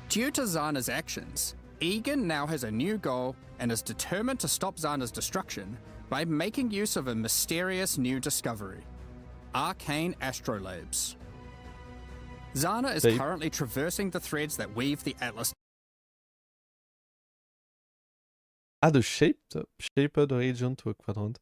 Due to Zana's actions, Egan now has a new goal and is determined to stop Zana's destruction by making use of a mysterious new discovery, arcane astrolabes. Zana is currently traversing the threads that weave the Atlas. Add a shaped region to a quadrant.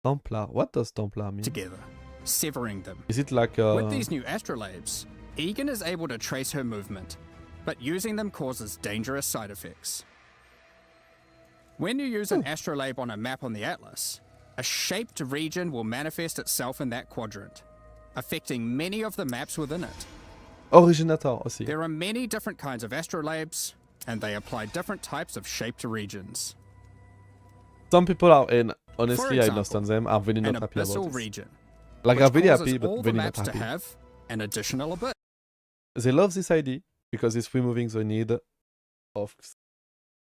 Templar. What does Templar mean? Together, severing them. Is it like With these new astrolabes, Egan is able to trace her movement, but using them causes dangerous side effects. When you use an astrolabe on a map on the Atlas, a shaped region will manifest itself in that quadrant, affecting many of the maps within it. Originator aussi. There are many different kinds of astrolabes, and they apply different types of shaped regions. Some people are, and honestly, For example, I understand them, are really not an happy about abyssal this. region, Like, which I'm really causes happy, but all the really not maps to happy. have an additional abyss. They love this idea because it's removing the need of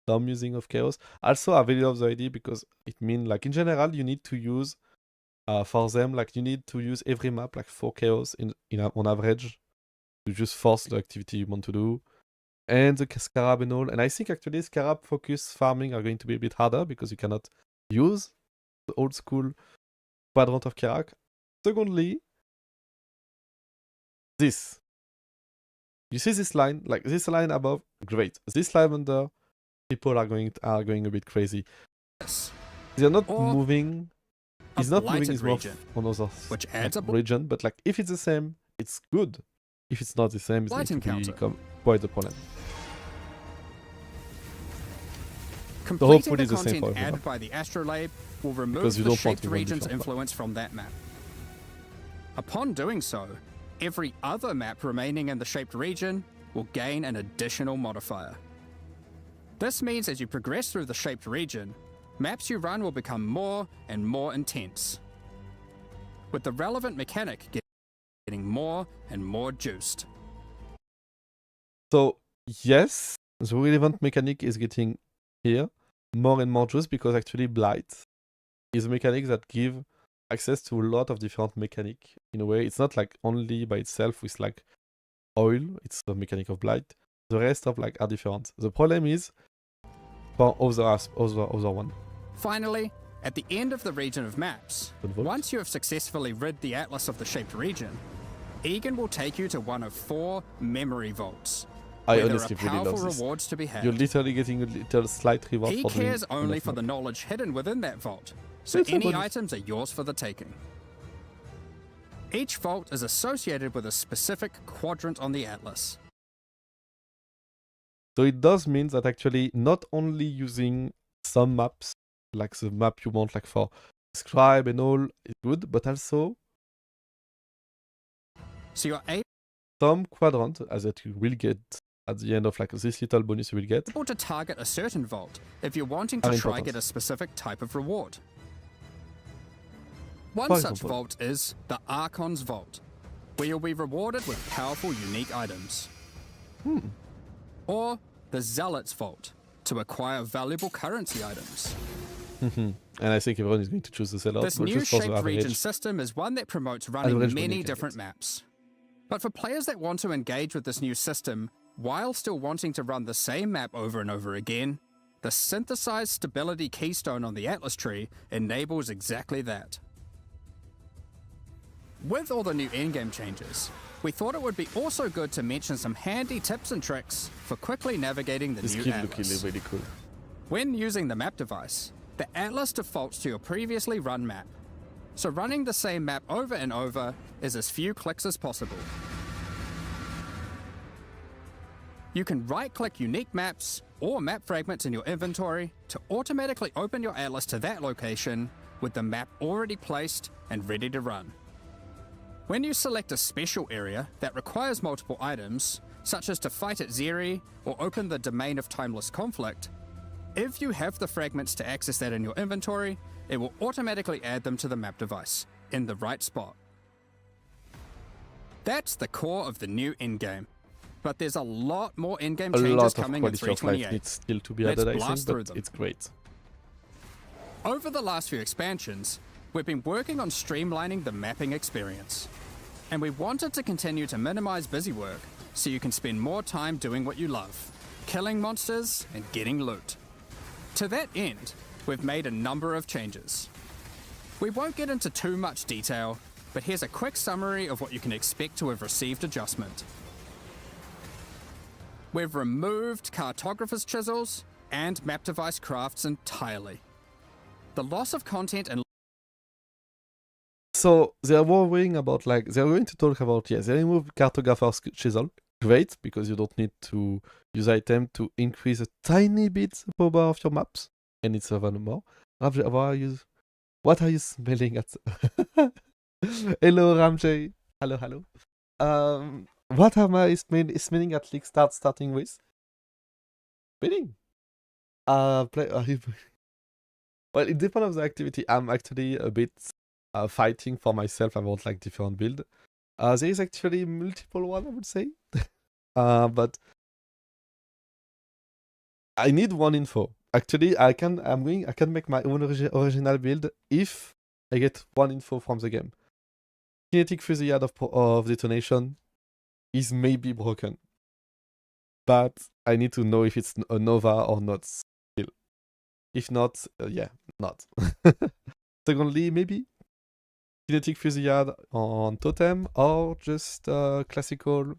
some using of chaos. Also, I really love the idea because it means, like, in general, you need to use, for them, like, you need to use every map, like, 4 chaos on average to just force the activity you want to do. And the Scarab and all. And I think, actually, Scarab focus farming are going to be a bit harder because you cannot use the old school quadrant of Kirak. Secondly, this. You see this line, like this line above, great. This line under, people are going a bit crazy. They're not moving. It's not moving. It's more on other which adds like, region. But like, if it's the same, it's good. If it's not the same, it's going to become quite the problem. Completing hopefully the the same content for everyone. added by the astrolabe will remove Because you the don't want shaped to run region's different influence from that map. Upon doing so, every other map remaining in the shaped region will gain an additional modifier. This means as you progress through the shaped region, maps you run will become more and more intense, with the relevant mechanic getting more and more juiced. So yes, the relevant mechanic is getting here more and more juice because actually Blight is a mechanic that give access to a lot of different mechanic. In a way, it's not like only by itself with like oil. It's the mechanic of Blight. The rest of like are different. The problem is for other one. Finally, at the end of the region of maps, Good vote. once you have successfully rid the atlas of the shaped region, Egan will take you to one of 4 memory vaults, I where there are honestly really powerful love this. rewards to be had. You're literally getting a little slight reward He for doing cares only enough for the map. knowledge hidden within that vault, so It's a any bonus. items are yours for the taking. Each vault is associated with a specific quadrant on the atlas. So it does mean that actually not only using some maps, like the map you want like for scribe and all is good, but also So you're some quadrant as that you will get at the end of like this little bonus you will get. able to target a certain vault if you're wanting to Are try important. get a specific type of reward. One For such example. vault is the Archon's Vault, where you'll be rewarded with powerful unique items. Or the Zealot's Vault, to acquire valuable currency items. And I think everyone is going to choose the seller. This but new just for the shaped region average. system is one that promotes running Average money many you can different get. maps. But for players that want to engage with this new system while still wanting to run the same map over and over again, the synthesized stability keystone on the Atlas tree enables exactly that. With all the new endgame changes, we thought it would be also good to mention some handy tips and tricks for quickly navigating the This new kid Atlas. looking really cool. When using the map device, the Atlas defaults to your previously run map, so running the same map over and over is as few clicks as possible. You can right-click unique maps or map fragments in your inventory to automatically open your Atlas to that location with the map already placed and ready to run. When you select a special area that requires multiple items, such as to fight at Zeri or open the Domain of Timeless Conflict, if you have the fragments to access that in your inventory, it will automatically add them to the map device in the right spot. That's the core of the new endgame. But there's a lot more endgame A changes lot of coming in quality of life 328. needs still to be Let's added, I blast think, through but them. it's great. Over the last few expansions, we've been working on streamlining the mapping experience. And we wanted to continue to minimize busy work so you can spend more time doing what you love, killing monsters and getting loot. To that end, we've made a number of changes. We won't get into too much detail, but here's a quick summary of what you can expect to have received adjustment. We've removed cartographer's chisels and map device crafts entirely. The loss of content and So they're worrying about like they're going to talk about they remove cartographer's chisel. Great, because you don't need to use item to increase a tiny bit the power of your maps, and it's even more. Ramjay, what are you smelling at? Hello, Ramjay. Hello. What am I smelling at least starting with? Smelling. Well, it depends on the activity. I'm actually a bit fighting for myself about like different build. There is actually multiple one, I would say. But I need one info. Actually, I can make my own original build if I get one info from the game. Kinetic fusillade of detonation is maybe broken, but I need to know if it's a Nova or not still. If not, not. Secondly, maybe kinetic fusillade on totem or just classical,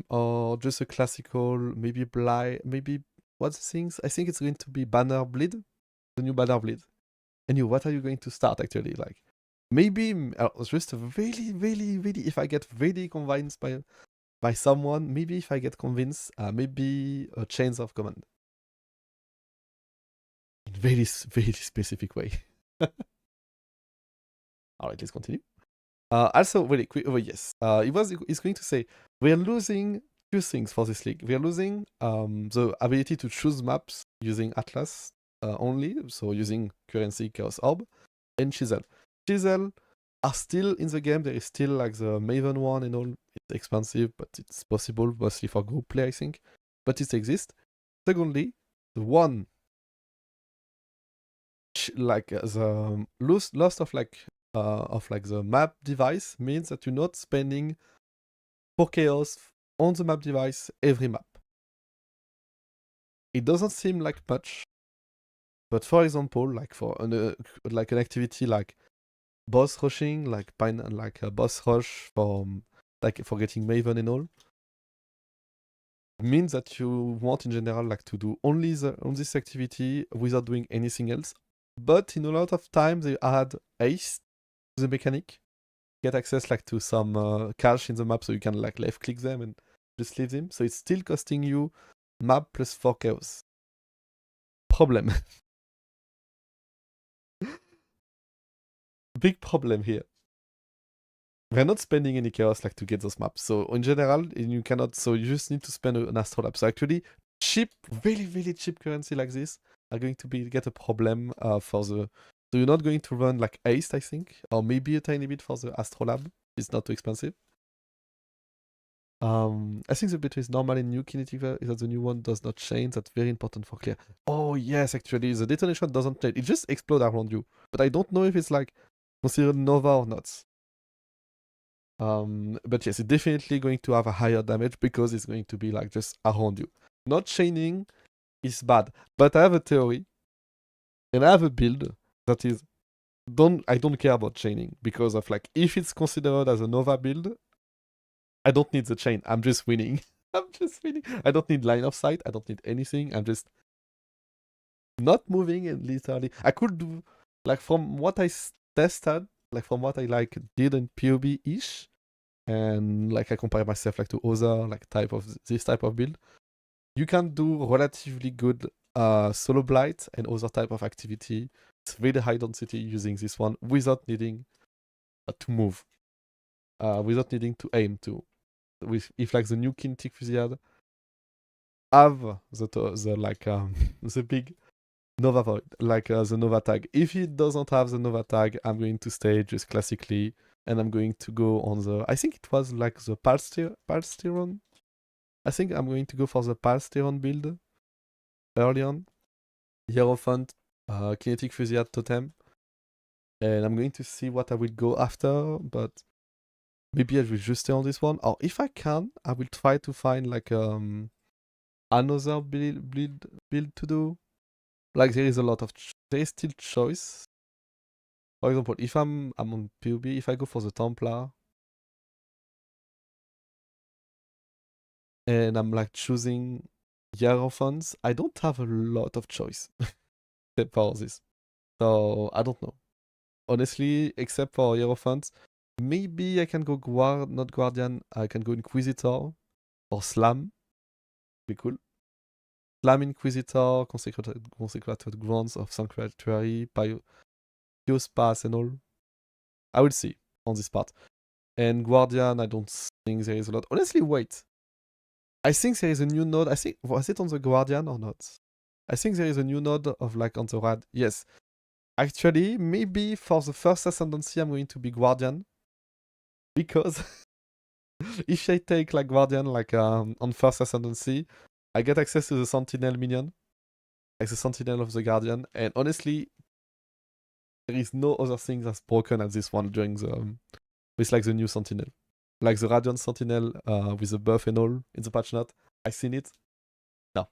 or just a classical, maybe blind, maybe what's the things? I think it's going to be banner bleed, the new banner bleed. And what are you going to start actually? Like maybe just really, if I get really convinced by someone, maybe if I get convinced, maybe a chains of command. very specific way. Alright, let's continue. Also, really quick, yes. He's going to say, we are losing two things for this league. We are losing the ability to choose maps using Atlas only, so using currency, Chaos Orb, and Chisel. Chisel are still in the game. There is still like the Maven one and all. It's expensive, but it's possible, mostly for group play, I think. But it exists. Secondly, the one like the loss of the map device means that you're not spending 4 chaos on the map device every map. It doesn't seem like much, but for example, like for an activity like boss rushing, like a boss rush for getting Maven and all, means that you want in general like to do only on this activity without doing anything else. But in a lot of times they add haste to the mechanic, get access like to some cache in the map, so you can like left click them and just leave them. So it's still costing you map plus 4 chaos. Problem. Big problem here. We're not spending any chaos like to get those maps. So in general, you cannot. So you just need to spend an astrolab. So actually, cheap, really cheap currency like this are going to get a problem for the. So you're not going to run like haste, I think, or maybe a tiny bit for the astrolab. It's not too expensive. I think the bit is normal in new kinetic is that the new one does not change. That's very important for clear. Oh yes, actually, the detonation doesn't change. It just explodes around you. But I don't know if it's like considered Nova or not. But yes, it's definitely going to have a higher damage because it's going to be like just around you. Not chaining is bad. But I have a theory. And I have a build that is I don't care about chaining because of like if it's considered as a Nova build, I don't need the chain. I'm just winning. I'm just winning. I don't need line of sight. I don't need anything. I'm just not moving and literally. I could do like from what I tested, like from what I like did in POB-ish, and like I compare myself like to other like this type of build. You can do relatively good solo blight and other type of activity. It's really high density using this one without needing to move, without needing to aim to. If like the new kinetic fusillade have the big Nova void, like the Nova tag. If it doesn't have the Nova tag, I'm going to stay just classically, and I'm going to go on the. I think it was like the Palsteron. I think I'm going to go for the Palsteron build early on. Hierophant, kinetic fusillade totem, and I'm going to see what I will go after, but. Maybe I will just stay on this one, or if I can, I will try to find like another build to do. Like there is a lot of there is still choice. For example, if I'm on POB, if I go for the Templar, and I'm like choosing Hierophants, I don't have a lot of choice except for this. So I don't know. Honestly, except for Hierophants. Maybe I can go not Guardian, I can go Inquisitor or Slam. Be cool. Slam Inquisitor, Consecrated Grounds of Sanctuary, Pious Pass and all. I will see on this part. And Guardian, I don't think there is a lot. Honestly, wait. I think there is a new node. I think, was it on the Guardian or not? I think there is a new node of like on the Rad. Yes. Actually, maybe for the first Ascendancy, I'm going to be Guardian. Because if I take like Guardian like on first Ascendancy, I get access to the Sentinel minion, like the Sentinel of the Guardian, and honestly, there is no other thing that's broken at this one during the with like the new Sentinel, like the Radiant Sentinel with the buff and all in the patch note. I seen it. No.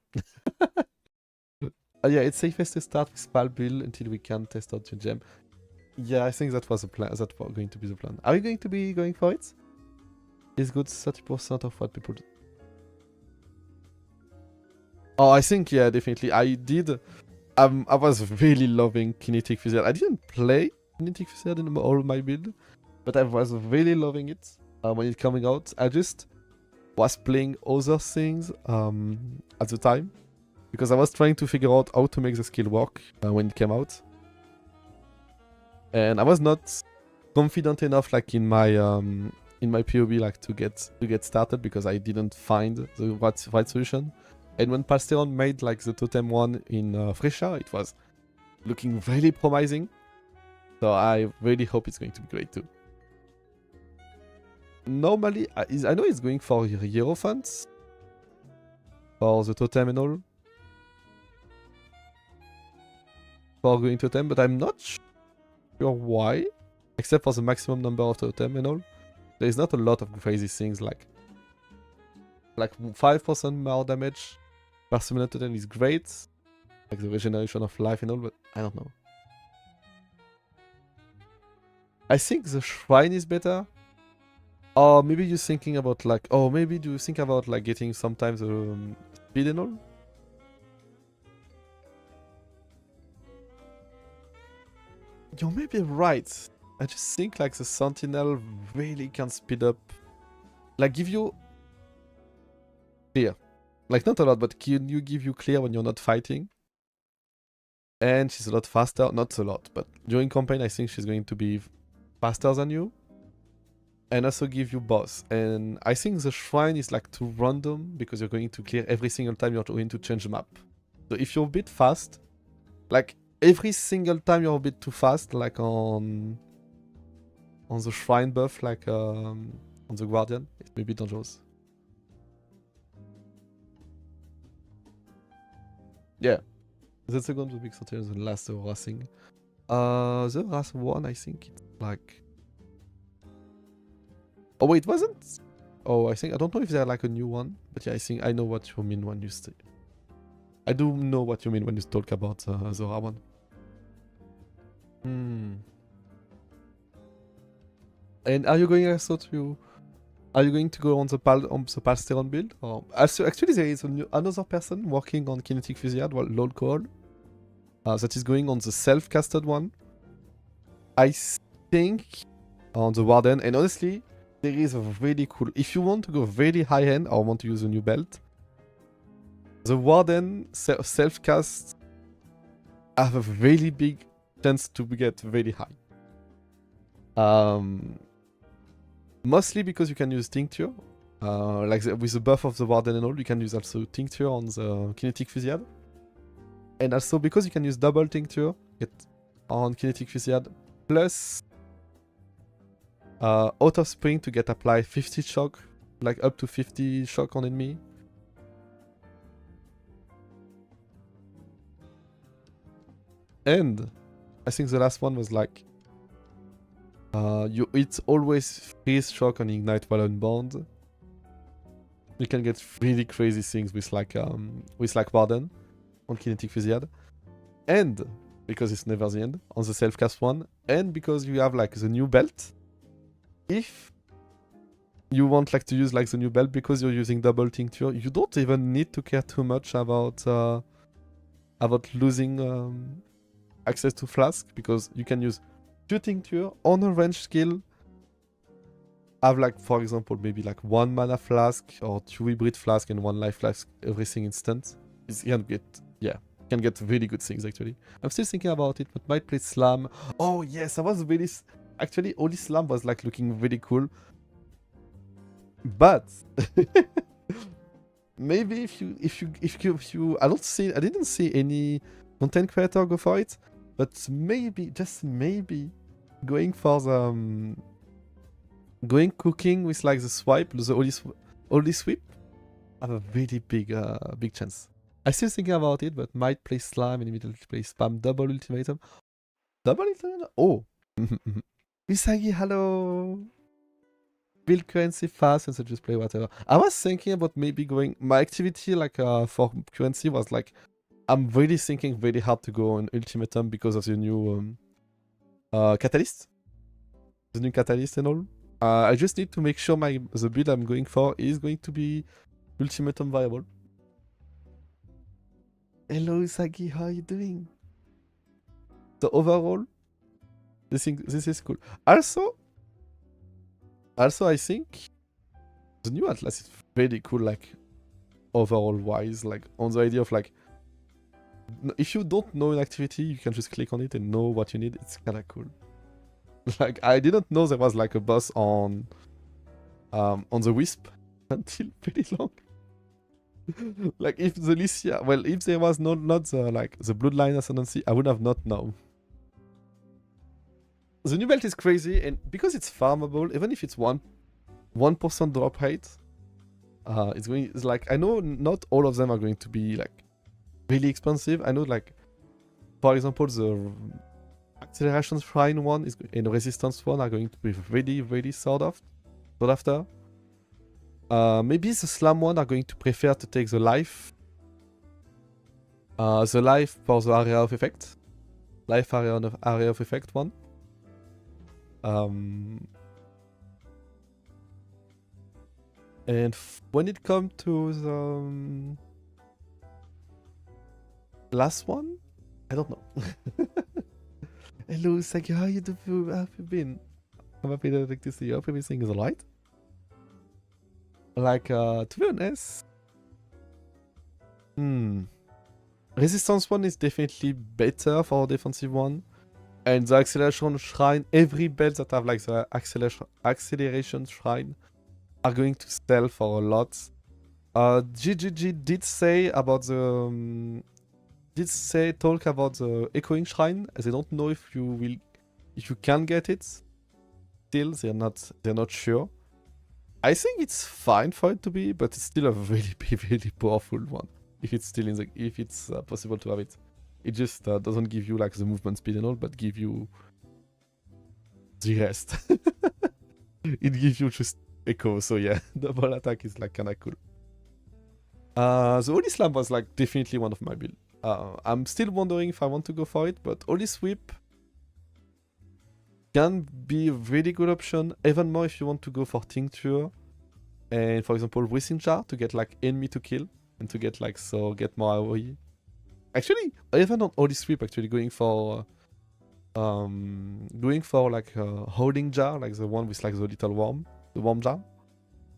Yeah, it's safest to start with Spal build until we can test out your gem. Yeah, I think that was the plan. That's going to be the plan. Are you going to be going for it? It's good 30% of what people do. Oh, I think, yeah, definitely. I did. I was really loving Kinetic Fusillade. I didn't play Kinetic Fusillade in all my build, but I was really loving it when it coming out. I just was playing other things at the time. because I was trying to figure out how to make the skill work when it came out, and I was not confident enough like in my POE like to get started because I didn't find the right solution. And when Palsteron made like the totem one in Fresha, it was looking really promising. So I really hope it's going to be great too. Normally, I know it's going for Hierophants for the totem and all. For going totem, but I'm not sure why. Except for the maximum number of totem and all. There is not a lot of crazy things like 5% more damage per summoner totem is great. Like the regeneration of life and all, but I don't know. I think the shrine is better. Or maybe you're thinking about like, oh, maybe do you think about like getting sometimes speed and all? You may be right. I just think like the Sentinel really can speed up. Like give you clear. Like not a lot, but can you give you clear when you're not fighting? And she's a lot faster. Not a lot, but during campaign I think she's going to be faster than you. And also give you boss. And I think the shrine is like too random because you're going to clear every single time you're going to change map. So if you're a bit fast, like every single time you're a bit too fast, like on the shrine buff, like on the guardian, it may be dangerous. Yeah, the second will be something the last racing. The last one, I think it's like. Oh wait, wasn't? Oh, I don't know if they're like a new one, but yeah, I think I know what you mean when you say. I do know what you mean when you talk about the rare one. And are you going also to? Are you going to go on the Palsteron build? Or also, actually, there is another person working on Kinetic Fusillade, LOL Call, that is going on the self-casted one. I think on the Warden, and honestly. There is a really cool, if you want to go really high end or want to use a new belt, the Warden self-cast have a really big chance to get very high. Mostly because you can use Tincture, with the buff of the Warden and all, you can use also Tincture on the Kinetic Fusillade. And also because you can use double Tincture on Kinetic Fusillade, plus out of spring to get apply 50 shock, like up to 50 shock on enemy. And I think the last one was like it's always freeze shock on ignite while unbound. You can get really crazy things with like Warden on Kinetic Fusillade. And because it's never the end on the self-cast one, and because you have like the new belt. If you want like to use like the new belt because you're using double tincture, you don't even need to care too much about losing access to flask, because you can use 2 tincture on a range skill. Have like, for example, maybe like 1 mana flask or 2 hybrid flask and 1 life flask, everything instant. You can get really good things actually. I'm still thinking about it, but might play Slam. Oh yes, I was really. Actually, Holy Slam was like looking really cool, but maybe if you, I didn't see any content creator go for it, but maybe, just maybe, going for the cooking with like the swipe, the Holy Sweep, have a really big chance. I'm still thinking about it, but might play Slam and immediately play Spam double ultimatum. Double ultimatum? Oh. Misagi, hello! Build currency fast and so just play whatever. I was thinking about maybe going. My activity like for currency was like, I'm really thinking really hard to go on ultimatum because of the new catalyst. The new catalyst and all. I just need to make sure the build I'm going for is going to be ultimatum viable. Hello Isagi, how are you doing? So overall, this is cool. Also, I think the new Atlas is very cool, like overall wise, like on the idea of like if you don't know an activity, you can just click on it and know what you need. It's kind of cool. Like I didn't know there was like a boss on the Wisp until pretty long. Like if the Lycia, well, if there was not the like the Bloodline Ascendancy, I would have not known. The new belt is crazy, and because it's farmable, even if it's 1% drop rate, it's like, I know not all of them are going to be like really expensive. I know, like, for example, the acceleration shrine one and resistance one are going to be really sought after. Maybe the slam one are going to prefer to take the life for the area of effect, area of effect one. And when it comes to the last one, I don't know. Hello, Saki, how you doing? How have you been? I'm happy to see you. Hope everything is alright. Like, to be honest, resistance one is definitely better for defensive one. And the acceleration shrine, every belt that have like the acceleration shrine are going to sell for a lot. GGG did say about the talk about the echoing shrine. They don't know if you can get it. Still, they're not sure. I think it's fine for it to be, but it's still a really powerful one. If it's still if it's possible to have it. It just doesn't give you like the movement speed and all, but give you the rest. It gives you just echo, so yeah, double attack is like kinda cool. The Holy Slam was like definitely one of my builds. I'm still wondering if I want to go for it, but Holy Sweep can be a really good option, even more if you want to go for Tincture and, for example, Wishing Jar to get like enemy to kill and to get like get more AoE. Actually, even on Holy Sweep, actually going for like a holding jar, like the one with like the little worm, the worm jar,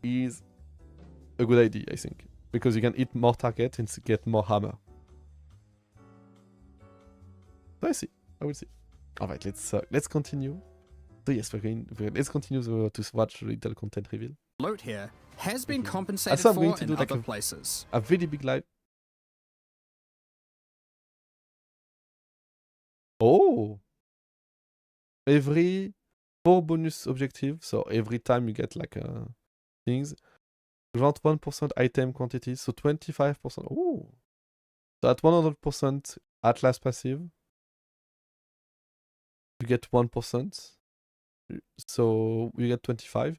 is a good idea, I think, because you can hit more target and get more hammer. So I will see. All right, let's continue. So yes, let's continue to watch the little content reveal. Loot here has been compensated Also, I'm going for to in do like other places. a really big live. Oh! Every 4 bonus objectives, so every time you get like things, grant 1% item quantity, so 25%. Oh! So at 100% Atlas passive, you get 1%, so you get 25.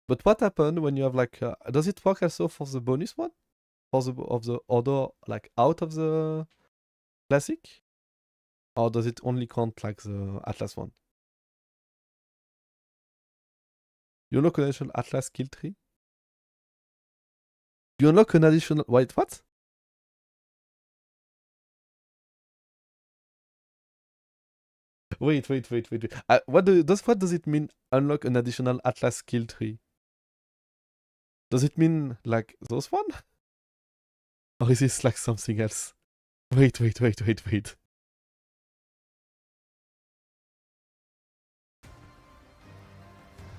But what happened when you have like, does it work also for the bonus one? For the order, like out of the classic? Or does it only count like the Atlas one? You unlock an additional Atlas skill tree? You unlock an additional... Wait, what? Wait. What does it mean, unlock an additional Atlas skill tree? Does it mean like those one? Or is this like something else? Wait.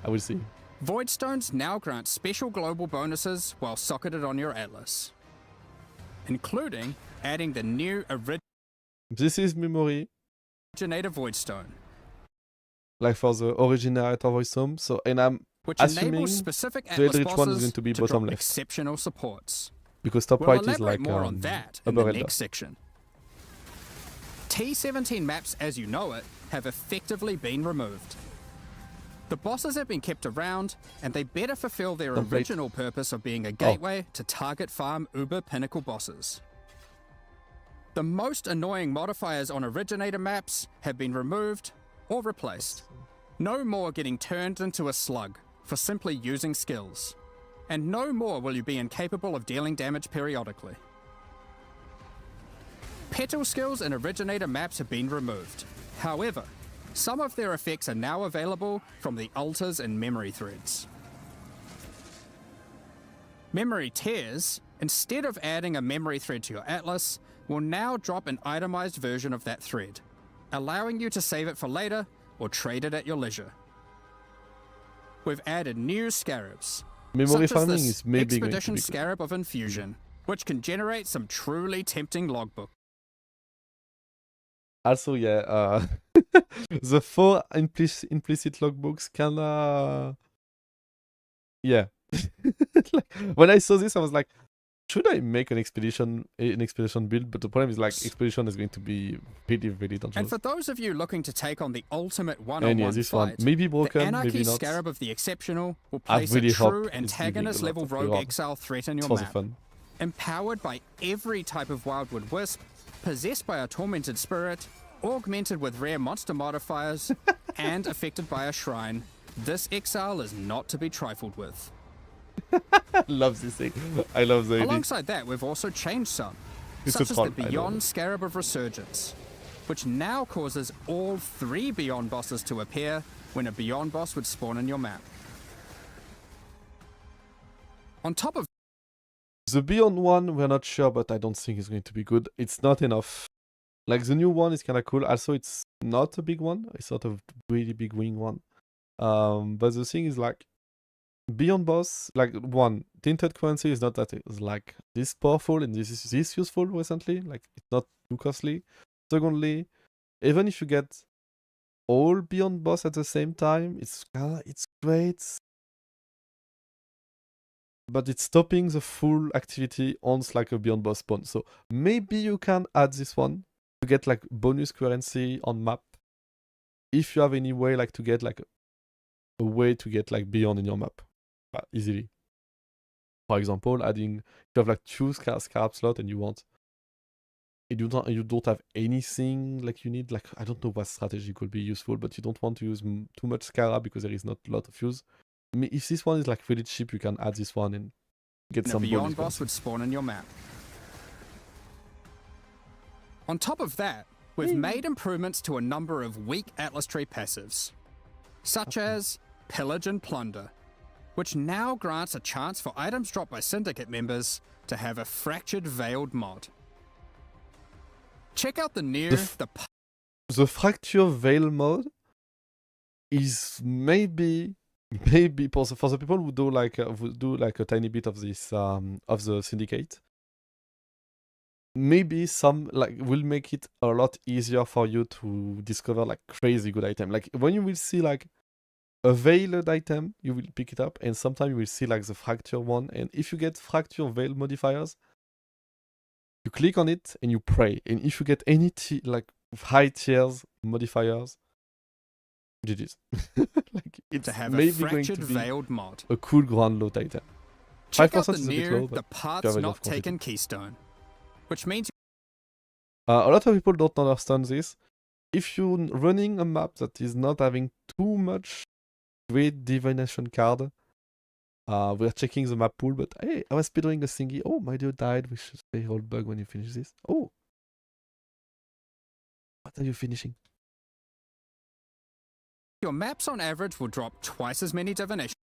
I will see. Void Stones now grant special global bonuses while socketed on your Atlas, including adding the new This is memory. Originator Void Stone, Like for the Originator Void Stone. So, and I'm which assuming enables specific the Atlas Eldritch one is bosses going to be to bottom drop left. exceptional supports. Because top We'll right is elaborate like more on that in the upper next section. T17 maps, as you know it, have effectively been removed. The bosses have been kept around, and they better fulfill their original purpose of being a gateway to target farm uber pinnacle bosses. The most annoying modifiers on originator maps have been removed or replaced. No more getting turned into a slug for simply using skills. And no more will you be incapable of dealing damage periodically. Petal skills in originator maps have been removed. However, some of their effects are now available from the altars and memory threads. Memory tears instead of adding a memory thread to your atlas, will now drop an itemized version of that thread, allowing you to save it for later or trade it at your leisure. We've added new scarabs, Memory such as farming this is maybe going to Expedition be good. Scarab of Infusion, which can generate some truly tempting logbook. Also, yeah, the 4 implicit logbooks kinda... Yeah. Like, when I saw this, I was like, should I make an expedition build? But the problem is, like, expedition is going to be really, really dangerous. And for those of you looking to take on the ultimate And one-on-one yeah, this one fight, maybe the broken, Anarchy maybe not. Scarab of the Exceptional will I place really a hope true it's giving antagonist a lot level of rogue reward. exile threat in your For the map. fun. Empowered by every type of wildwood wisp, possessed by a tormented spirit, augmented with rare monster modifiers, and affected by a shrine, this exile is not to be trifled with. I love this thing. I love the idea. Alongside that, we've also changed some, It's such a as troll, the I know Beyond it. Scarab of Resurgence, which now causes all 3 Beyond bosses to appear when a Beyond boss would spawn in your map. On top of The Beyond one, we're not sure, but I don't think it's going to be good. It's not enough. Like, the new one is kind of cool. Also, it's not a big one. It's not a really big wing one. But the thing is, like, Beyond boss, like, one, tinted currency is not that it's like this powerful and this is this useful recently. Like, it's not too costly. Secondly, even if you get all Beyond boss at the same time, it's great. But it's stopping the full activity once like a Beyond boss spawn. So maybe you can add this one to get like bonus currency on map. If you have any way like to get like a way to get like Beyond in your map easily. For example, adding, if you have like 2 scarab slot and you don't have anything like you need, like, I don't know what strategy could be useful, but you don't want to use too much scarab because there is not a lot of use. If this one is like really cheap, you can add this one and get a some Beyond bonus boss would spawn in your map. On top of that, we've made improvements to a number of weak Atlas Tree passives, such as Pillage and Plunder, which now grants a chance for items dropped by Syndicate members to have a Fractured Veiled mod. Check out the new... The Fracture Veil mode is maybe for the people who do like a tiny bit of this of the Syndicate. Maybe some like will make it a lot easier for you to discover like crazy good item. Like when you will see like a veiled item, you will pick it up, and sometimes you will see like the fracture one. And if you get fracture veil modifiers, you click on it and you pray. And if you get any like high tiers modifiers, GG's. Like it's to have a maybe going Fractured to be Veiled mod. a cool ground load item. Check out 5% the is a bit new low, but The Paths you have Not enough quantity. Taken Keystone, which means A lot of people don't understand this. If you're running a map that is not having too much great divination card, we're checking the map pool, but hey, I was speedrunning a thingy. Oh, my dude died. We should say hold bug when you finish this. Oh. What are you finishing? your maps on average will drop twice as many divination.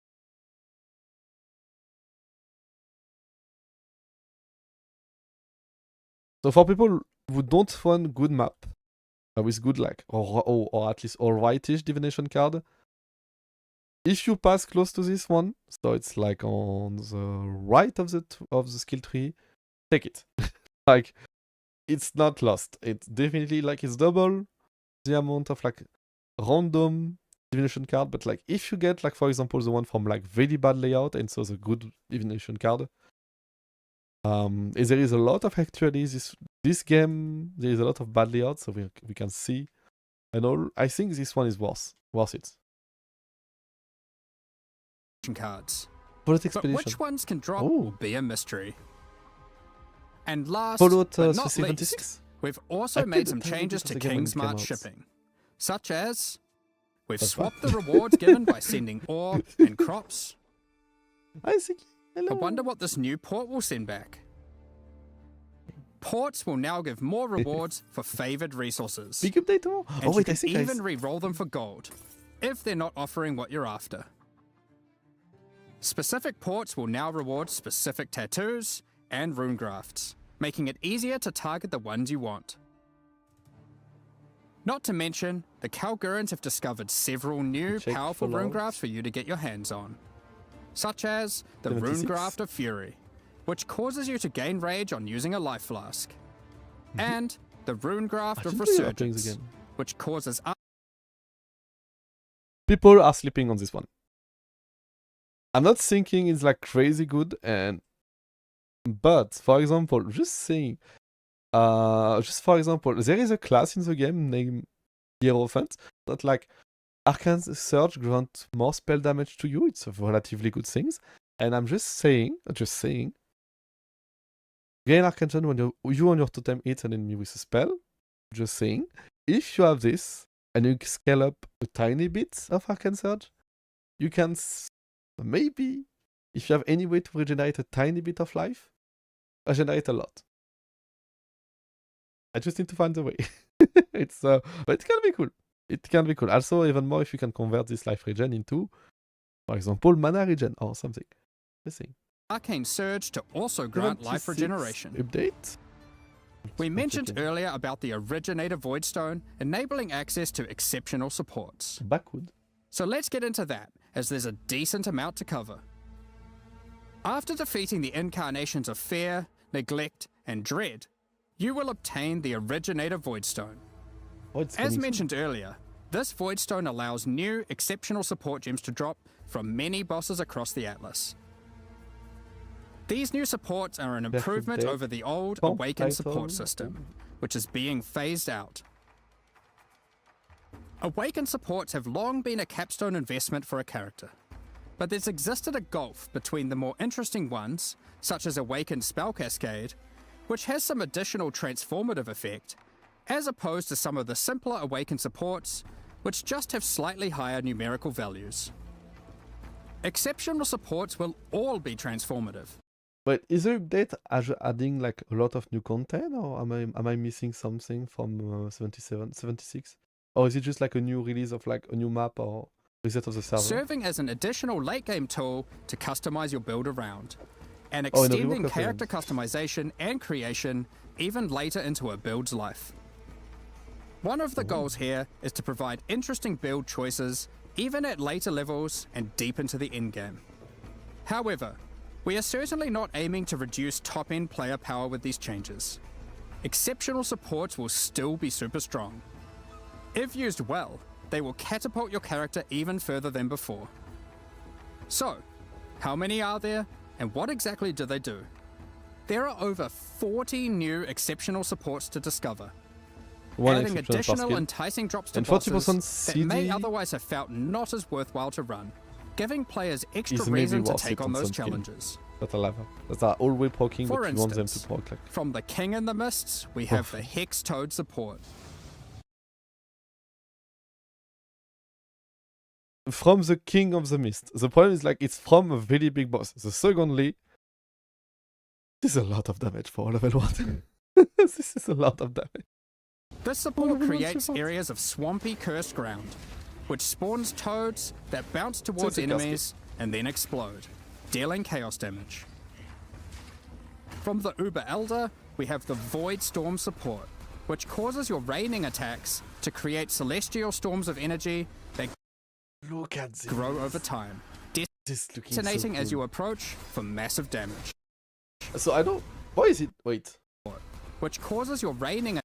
So for people who don't run good map, with good like, or at least alrightish divination card, if you pass close to this one, so it's like on the right of the skill tree, take it. Like, it's not lost. It's definitely like it's double the amount of like random divination card, but like if you get like for example the one from like very bad layout and so the good divination card, there is a lot of actually this game there is a lot of bad layout, so we can see and all. I think this one is worth it. Cards. Bullet But Expedition. which ones can drop Oh. will be a mystery. And last Fallout but not 76? least, we've I also played made a some tiny changes bit to of the game when it came Kingsmart out. shipping, such as we've That's swapped fine. the rewards given by sending ore and crops. I think. I Hello. wonder what this new port will send back. Ports will now give more rewards for favored resources. Big update. Oh, And oh you wait, I can think even re-roll them for gold, if they're not offering what you're after. Specific ports will now reward specific tattoos and rune grafts, making it easier to target the ones you want. Not to mention, the Kalgurans have discovered several new Check powerful for rune logs. grafts for you to get your hands on, such as the 76. Rune Graft of Fury, which causes you to gain rage on using a life flask, and the Rune Graft I of should play that things Resurgence, again. which causes People are sleeping on this one. I'm not thinking it's like crazy good, but for example, just saying, just for example, there is a class in the game named Hierophant that like Arcane Surge grant more spell damage to you. It's a relatively good thing, and I'm just saying, gain Arcane when you on your totem hits an enemy with a spell. Just saying, if you have this and you scale up a tiny bit of Arcane Surge, you can maybe, if you have any way to regenerate a tiny bit of life, regenerate a lot. I just need to find a way. But it can be cool. It can be cool. Also, even more if you can convert this life regen into, for example, mana regen or something. Let's see. Arcane Surge to also grant life 76 regeneration. Update. We mentioned Okay. earlier about the Originator Voidstone enabling access to exceptional supports. Backwood. So let's get into that, as there's a decent amount to cover. After defeating the incarnations of Fear, Neglect, and Dread, you will obtain the Originator Voidstone. Oh, it's As coming soon. mentioned earlier, this Voidstone allows new, exceptional support gems to drop from many bosses across the Atlas. These new supports are an improvement Death. over the old Pump Awakened item. support system, which is being phased out. Awakened supports have long been a capstone investment for a character, but there's existed a gulf between the more interesting ones, such as Awakened Spell Cascade, which has some additional transformative effect, as opposed to some of the simpler Awakened supports, which just have slightly higher numerical values. Exceptional supports will all be transformative. But is the update adding like a lot of new content, or am I missing something from 77, 76? Or is it just like a new release of like a new map or reset of the server? Serving as an additional late game tool to customize your build around, and Oh, and a extending rework of character customization and creation even later into a build's life. One of the goals here is to provide interesting build choices even at later levels and deep into the endgame. However, we are certainly not aiming to reduce top-end player power with these changes. Exceptional supports will still be super strong. If used well, they will catapult your character even further than before. So, how many are there, and what exactly do they do? There are over 40 new exceptional supports to discover, One adding exceptional per additional skill. enticing drops to And bosses 40% that may CD otherwise have felt not as worthwhile to run, giving players extra is maybe reason to worth take it on on those some skill. challenges. That are always poking, For but you want them to instance, poke like. From the King in the Mists, we have Oof. the Hex Toad support. From the King of the Mist. The problem is like it's from a really big boss. The secondly, this is a lot of damage for level 1. This is a lot of damage. This support everyone's creates support. areas of swampy cursed ground, which spawns toads that bounce towards it's a enemies and then explode, dealing chaos damage. From the Uber Elder, we have the Void Storm support, which causes your raining attacks to create celestial storms of energy that Look at this. grow over time, This looking so detonating as cool. you approach for massive damage, So I don't. Why is it? Wait. which causes your raining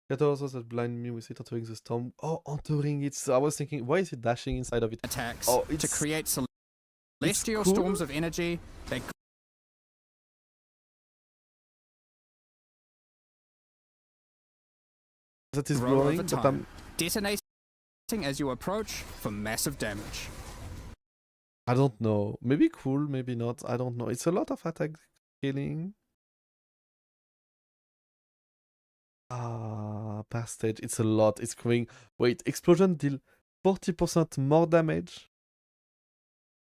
That also that blind me with it entering the storm. Oh, entering it. So I was thinking, why is it dashing inside of it? attacks Oh, to it's- create celestial cool. storms of energy that That is grow blowing, over but time, detonating as you approach for massive damage. I don't know. Maybe cool, maybe not. I don't know. It's a lot of attack scaling. Per stage. It's a lot. It's going. Wait, explosion deal 40% more damage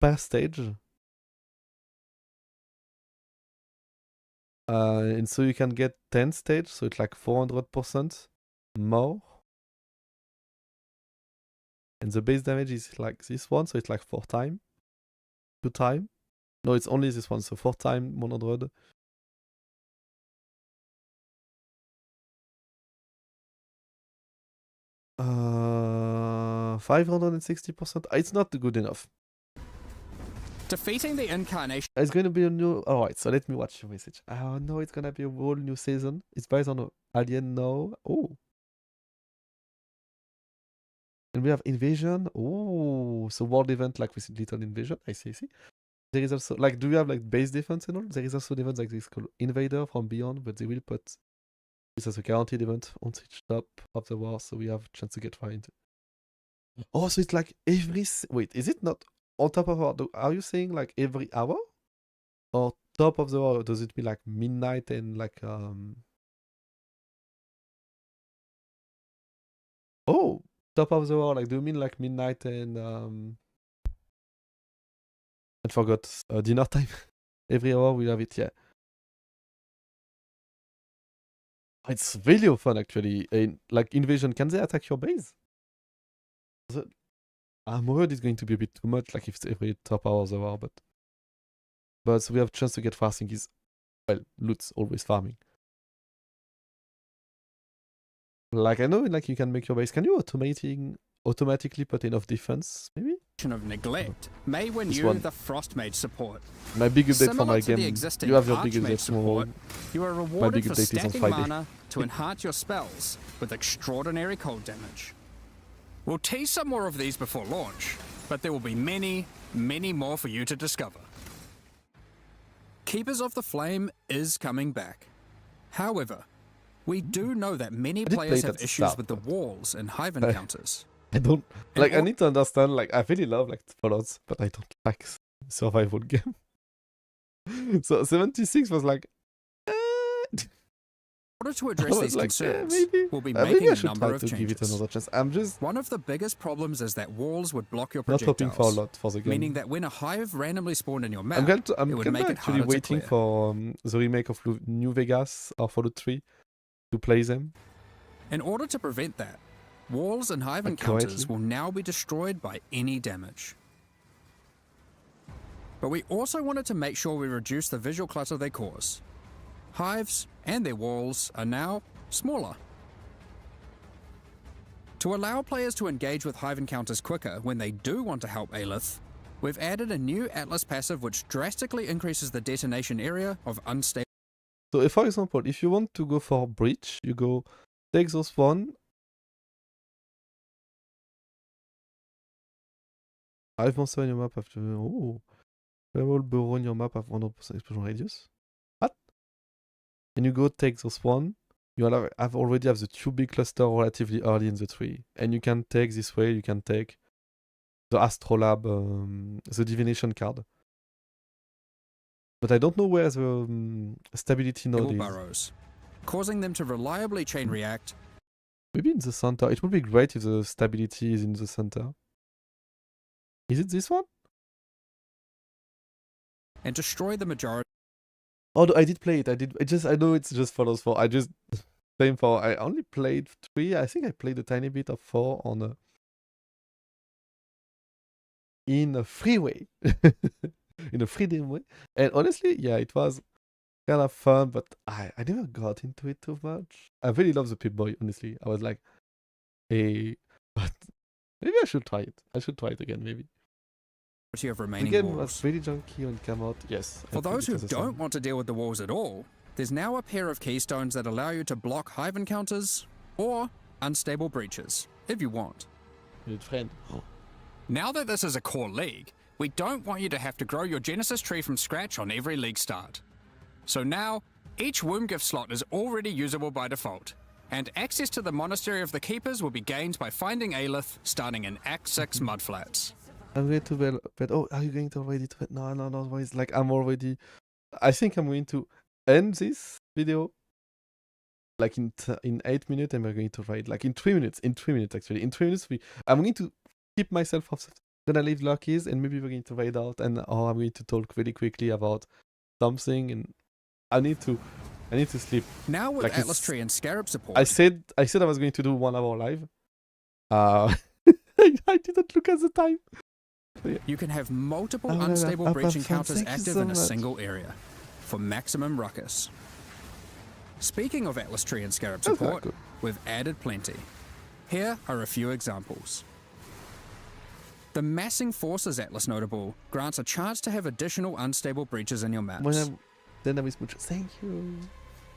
per stage. And so you can get 10 stage, so it's like 400% more. And the base damage is like this one, so it's like 4 times. 2 times. No, it's only this one, so 4 times 100. Uh, 560%. It's not good enough. Defeating the incarnation It's going to be a new... Alright, so let me watch your message. Oh no, it's going to be a whole new season. It's based on Alien now. Oh. And we have Invasion. Oh, so world event like with Little Invasion. I see. There is also... Like, do you have like base defense and all? There is also an event like this called Invader from Beyond, but they will put this as a guaranteed event on each top of the war, so we have a chance to get far into. Oh, so it's like every... Wait, is it not... On top of our, are you saying like every hour? Or top of the hour, does it mean like midnight and like Oh, top of the hour, like do you mean like midnight and I forgot dinner time? Every hour we have it, yeah. It's really fun actually. And like Invasion, can they attack your base? I'm worried it's going to be a bit too much, like if it's every top hour of the hour, but so we have a chance to get far. I think is, well, loot's always farming. Like I know, like you can make your base. Can you automatically put enough defense? Maybe. of neglect may win This you one. the Frostmage support. My big update for Similar my to the game. existing You have your big Archmage update tomorrow. support, you are rewarded big for update is on stacking Friday. mana to enhance your spells with extraordinary cold damage. We'll tease some more of these before launch, but there will be many, many more for you to discover. Keepers of the Flame is coming back. However, we do know that many did players play it have at the issues start, with the but- walls and hive encounters. I don't And like. I all- need to understand. Like I really love like Fallouts, but I don't like survival game. So 76 was like. In order to I address was these like, concerns, maybe. we'll be Maybe making I a should number try of to give it changes. another chance. I'm just One of the biggest problems is that walls would block your not hoping projectiles, for a lot for the game. meaning that when a hive randomly spawned in your map, I'm it would kind make of it actually harder to waiting clear. for the remake of New Vegas or Fallout 3 to play them. In order to prevent that, walls and hive Like encounters correctly. will now be destroyed by any damage. But we also wanted to make sure we reduce the visual clutter they cause. Hives and their walls are now smaller. To allow players to engage with hive encounters quicker when they do want to help Aelith, we've added a new Atlas passive which drastically increases the detonation area of unstable. So, if, for example, if you want to go for breach, you go take those one. Hive monster on your map after. Oh. Level burrow on your map have 100% explosion radius. What? And you go take those one. You already have the 2 big cluster relatively early in the tree. And you can take this way, you can take the Astrolab, the divination card. But I don't know where the stability node is. burrows, causing them to reliably chain react. Maybe in the center. It would be great if the stability is in the center. Is it this one? And destroy the majority. Oh, no, I did play it. I know it's just Follows 4. I just same for. I only played 3. I think I played a tiny bit of 4 on in a freeway, in a freedom way. And honestly, yeah, it was kind of fun, but I never got into it too much. I really love the Pip-Boy. Honestly, I was like, hey, but maybe I should try it. I should try it again, maybe. Of The remaining game walls. was really junky when it came out. Yes. I For played those it who as a don't son. want to deal with the walls at all, there's now a pair of keystones that allow you to block hive encounters or unstable breaches, if you want. Good friend. Now that this is a core league, we don't want you to have to grow your Genesis tree from scratch on every league start. So now, each womb gift slot is already usable by default, and access to the Monastery of the Keepers will be gained by finding Aelith starting in Act 6 Mudflats. I'm going to bed. Oh, are you going to already to bed? No, otherwise, like, I'm already... I think I'm going to end this video, like, in 8 minutes, and we're going to ride, like, in 3 minutes. In 3 minutes, actually. In 3 minutes, I'm going to keep myself off. Then I leave Lucky's, and maybe we're going to raid out, and I'm going to talk really quickly about something, and I need to sleep. Now with Like, Atlas it's- Tree and Scarab support, I said I was going to do 1 hour live. I didn't look at the time. You can have multiple Oh, unstable up, breach up, encounters thank you active so in a much. single area for maximum ruckus. Speaking of Atlas Tree and Scarab That's quite support, cool. we've added plenty. Here are a few examples. The Massing Forces Atlas Notable grants a chance to have additional unstable breaches in your maps. When then I was much. Thank you.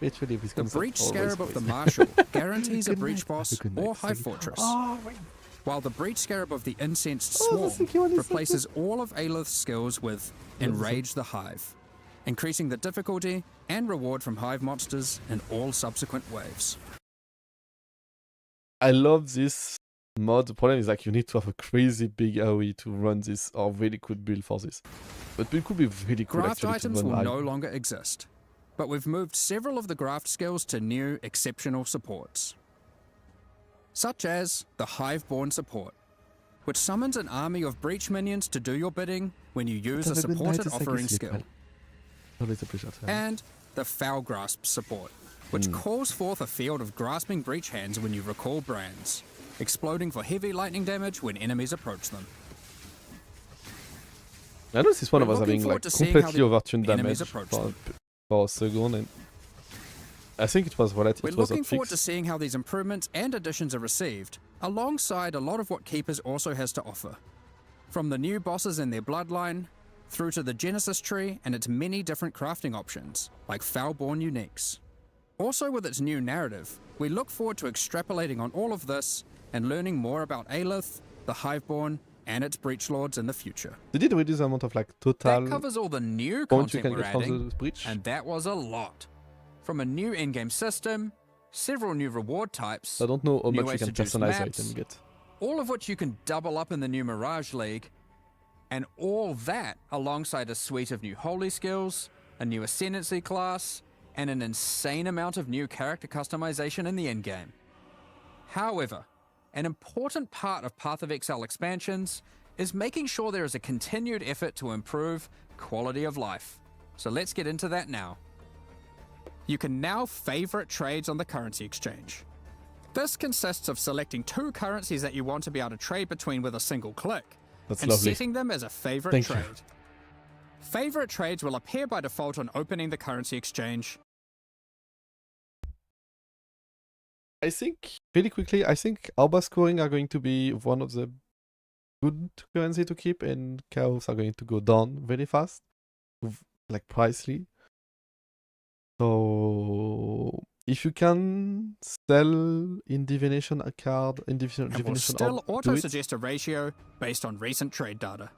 Literally, this The comes up Breach always Scarab of the with- Marshal guarantees a Good breach night. boss Good night. or Hive Thank you. Fortress, Oh, wait. while the Breach Scarab of the Incensed Oh, the Swarm second one is so replaces all of Aelith's skills with Yeah, this Enrage the Hive, increasing the difficulty and reward from Hive monsters in all subsequent waves. I love this mod. The problem is like you need to have a crazy big AoE to run this, or really good build for this. But it could be really cool Graft actually items to will run no longer exist, but we've moved several of the graft skills to new exceptional supports, such as the Hiveborn support, which summons an army of breach minions to do your bidding when you use a Have a good night, supported it's like offering you sleep skill, well. Always appreciate it. and the Foul Grasp support, which calls forth a field of grasping breach hands when you recall brands, exploding for heavy lightning damage when enemies approach them. I know this one We're was looking having forward like to seeing how completely the overtuned enemies damage approach for a second, and I think it was relative. We're It was looking a forward to fix. seeing how these improvements and additions are received, alongside a lot of what Keepers also has to offer. From the new bosses in their bloodline, through to the Genesis tree and its many different crafting options, like Foulborn Uniques. Also with its new narrative, we look forward to extrapolating on all of this and learning more about Aelith, the Hiveborn, and its Breach Lords in the future. They did reduce the amount of like That total covers all the new points you content can we're get from adding, the breach. and that was a lot. From a new in-game system, several new reward types, I don't know how new much you ways can to juice personalize maps, item get. all of which you can double up in the new Mirage League, and all that alongside a suite of new holy skills, a new ascendancy class, and an insane amount of new character customization in the endgame. However, an important part of Path of Exile expansions is making sure there is a continued effort to improve quality of life. So let's get into that now. You can now favorite trades on the currency exchange. This consists of selecting 2 currencies that you want to be able to trade between with a single click, That's and lovely. setting them as a favorite Thank you. trade. Favorite trades will appear by default on opening the currency exchange. I think, really quickly, I think Alba scoring are going to be one of the good currency to keep, and Chaos are going to go down very fast, like pricely. So, if you can sell in Divination a card, in And will Divination still orb, do it. auto-suggest a ratio based on recent trade data.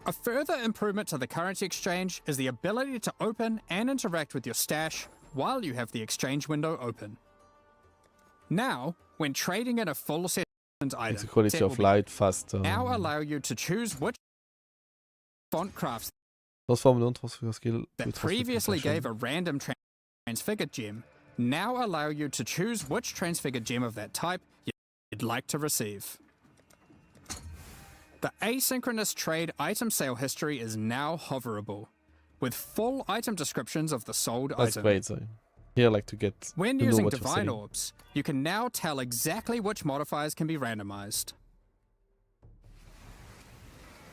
A further improvement to the currency exchange is the ability to open and interact with your stash while you have the exchange window open. Now, when trading in a full settlement Makes item, the quality set will of be light faster. now allow you to choose which font crafts Transform non-transfer skill. that to transfer previously compassion. gave a random transfigured gem now allow you to choose which transfigured gem of that type you'd like to receive. The asynchronous trade item sale history is now hoverable, with full item descriptions of the sold That's item. great. So here, like to get When to know using what you're Divine selling. Orbs, you can now tell exactly which modifiers can be randomized.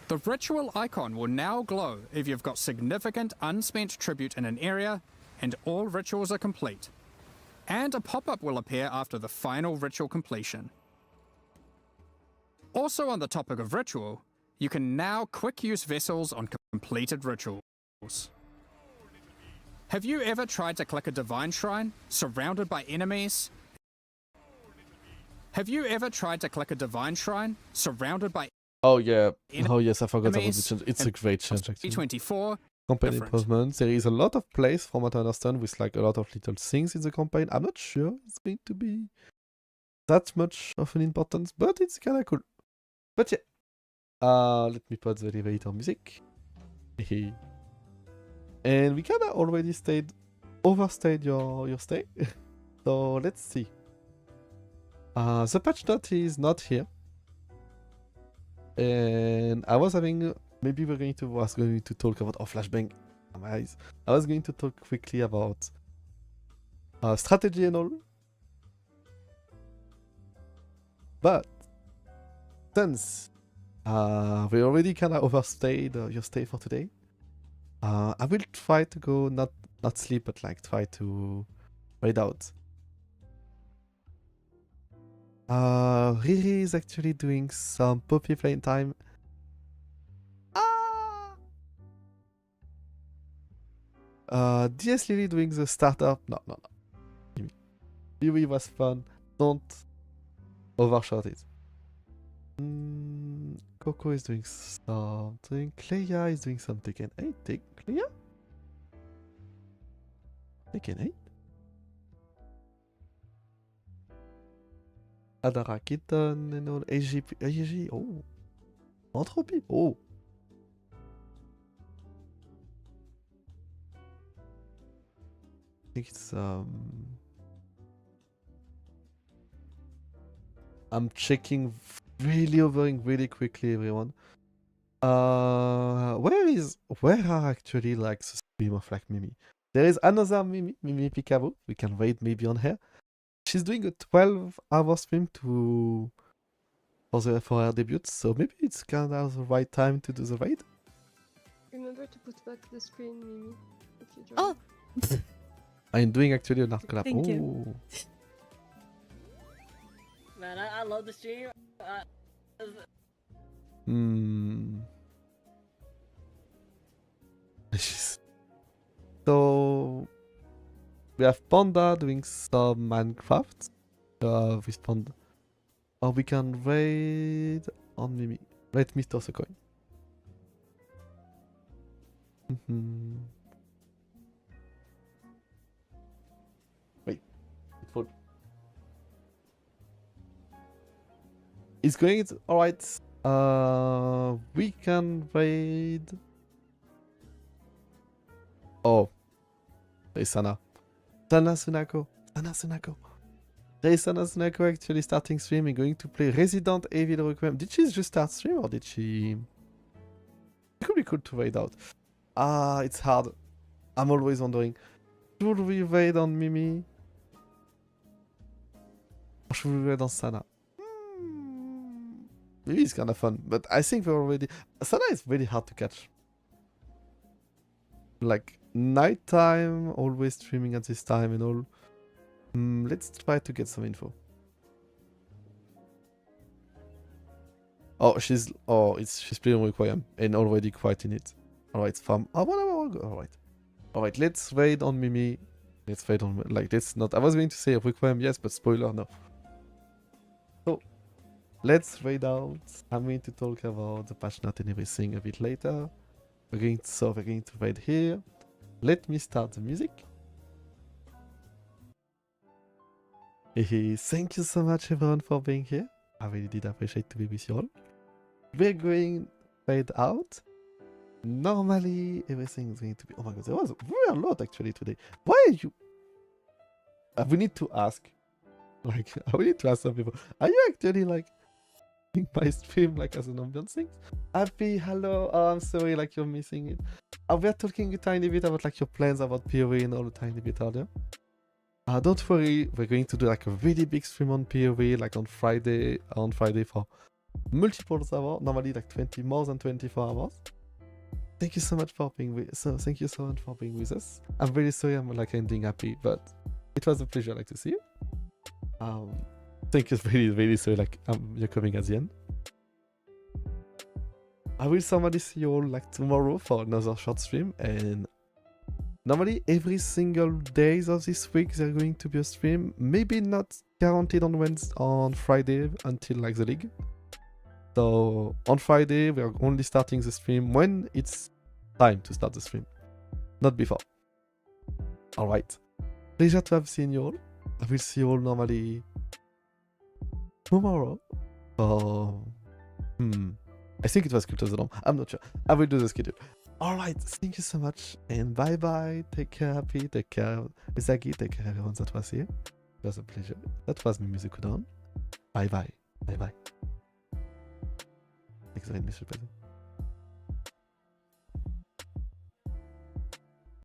The ritual icon will now glow if you've got significant unspent tribute in an area and all rituals are complete. And a pop-up will appear after the final ritual completion. Also on the topic of ritual, you can now quick use vessels on completed rituals. Have you ever tried to click a divine shrine surrounded by enemies? Have you ever tried to click a divine shrine surrounded by Oh yeah. Oh yes, I forgot about the enemies change. It's a and great change actually. B24? Campaign different. improvements. There is a lot of place from what I understand with like a lot of little things in the campaign. I'm not sure it's going to be that much of an importance, but it's kinda cool. But yeah. Let me put the elevator music. And we kinda already overstayed your stay. So let's see. The patch note is not here. And I was having maybe was going to talk about flashbang. My eyes. I was going to talk quickly about strategy and all. But since We already kind of overstayed your stay for today. I will try to go not sleep, but like try to raid out. Riri is actually doing some Poppy playing time. DS Lily doing the startup. No. Yui was fun. Don't overshot it. Coco is doing something. Clea is doing some Tekken 8. Take Clea? Tekken 8? Adara Kitten and all. AG. Oh. Entropy. Oh. I think it's I'm checking really quickly, everyone. Where are actually like the stream of like Mimi? There is another Mimi Picabo. We can wait maybe on her. She's doing a 12-hour stream for her debut, so maybe it's kind of the right time to do the raid. Remember to put back the screen, Mimi. If you join. Oh! I'm doing actually an art collab. Thank you. Ooh. Man, I love the stream. So we have Panda doing some Minecraft with Panda. Or we can raid on Mimi. Let me toss a coin. Wait, it's full. It's going. Alright. We can raid. Oh. There's Sana. Sana Sunako. There is Sana Sunako actually starting streaming, going to play Resident Evil Requiem. Did she just start stream or did she... It could be cool to raid out. It's hard. I'm always wondering. Should we raid on Mimi? Or should we raid on Sana? Maybe it's kind of fun, but I think we're already... Sana is really hard to catch. Like, nighttime, always streaming at this time and all. Let's try to get some info. Oh, she's playing Requiem and already quite in it. Alright, farm. Oh, 1 hour ago. Alright, let's raid on Mimi. Let's raid on... Like, let's not... I was going to say Requiem, yes, but spoiler, no. So, let's raid out. I'm going to talk about the patch note and everything a bit later. We're going to raid here. Let me start the music. Hey, thank you so much everyone for being here. I really did appreciate to be with you all. We're going fade out. Normally everything is going to be... Oh my god, there was very a lot actually today. Why are you... we need to ask. Like, we need to ask some people. Are you actually like... my stream like as an ambience thing? Happy, hello, I'm sorry like you're missing it. We're talking a tiny bit about like your plans about POE and all a tiny bit earlier. Don't worry, we're going to do like a really big stream on POE like on Friday for multiple hours, normally like more than 24 hours. Thank you so much for being with us. I'm really sorry I'm like ending happy, but it was a pleasure like to see you. Thank you really sorry like you're coming at the end. I will somebody see you all like tomorrow for another short stream, and normally every single days of this week there's going to be a stream. Maybe not guaranteed on Friday until like the league. So on Friday we are only starting the stream when it's time to start the stream, not before. Alright. Pleasure to have seen you all. I will see you all normally tomorrow. I think it was Crypt of the Dawn. I'm not sure. I will do the schedule. Alright, thank you so much, and bye bye. Take care, Happy. Take care, Misaki. Take care, everyone that was here. It was a pleasure. That was Mimizuku Dawn. Bye bye. Bye bye. Excellent, Mr. President.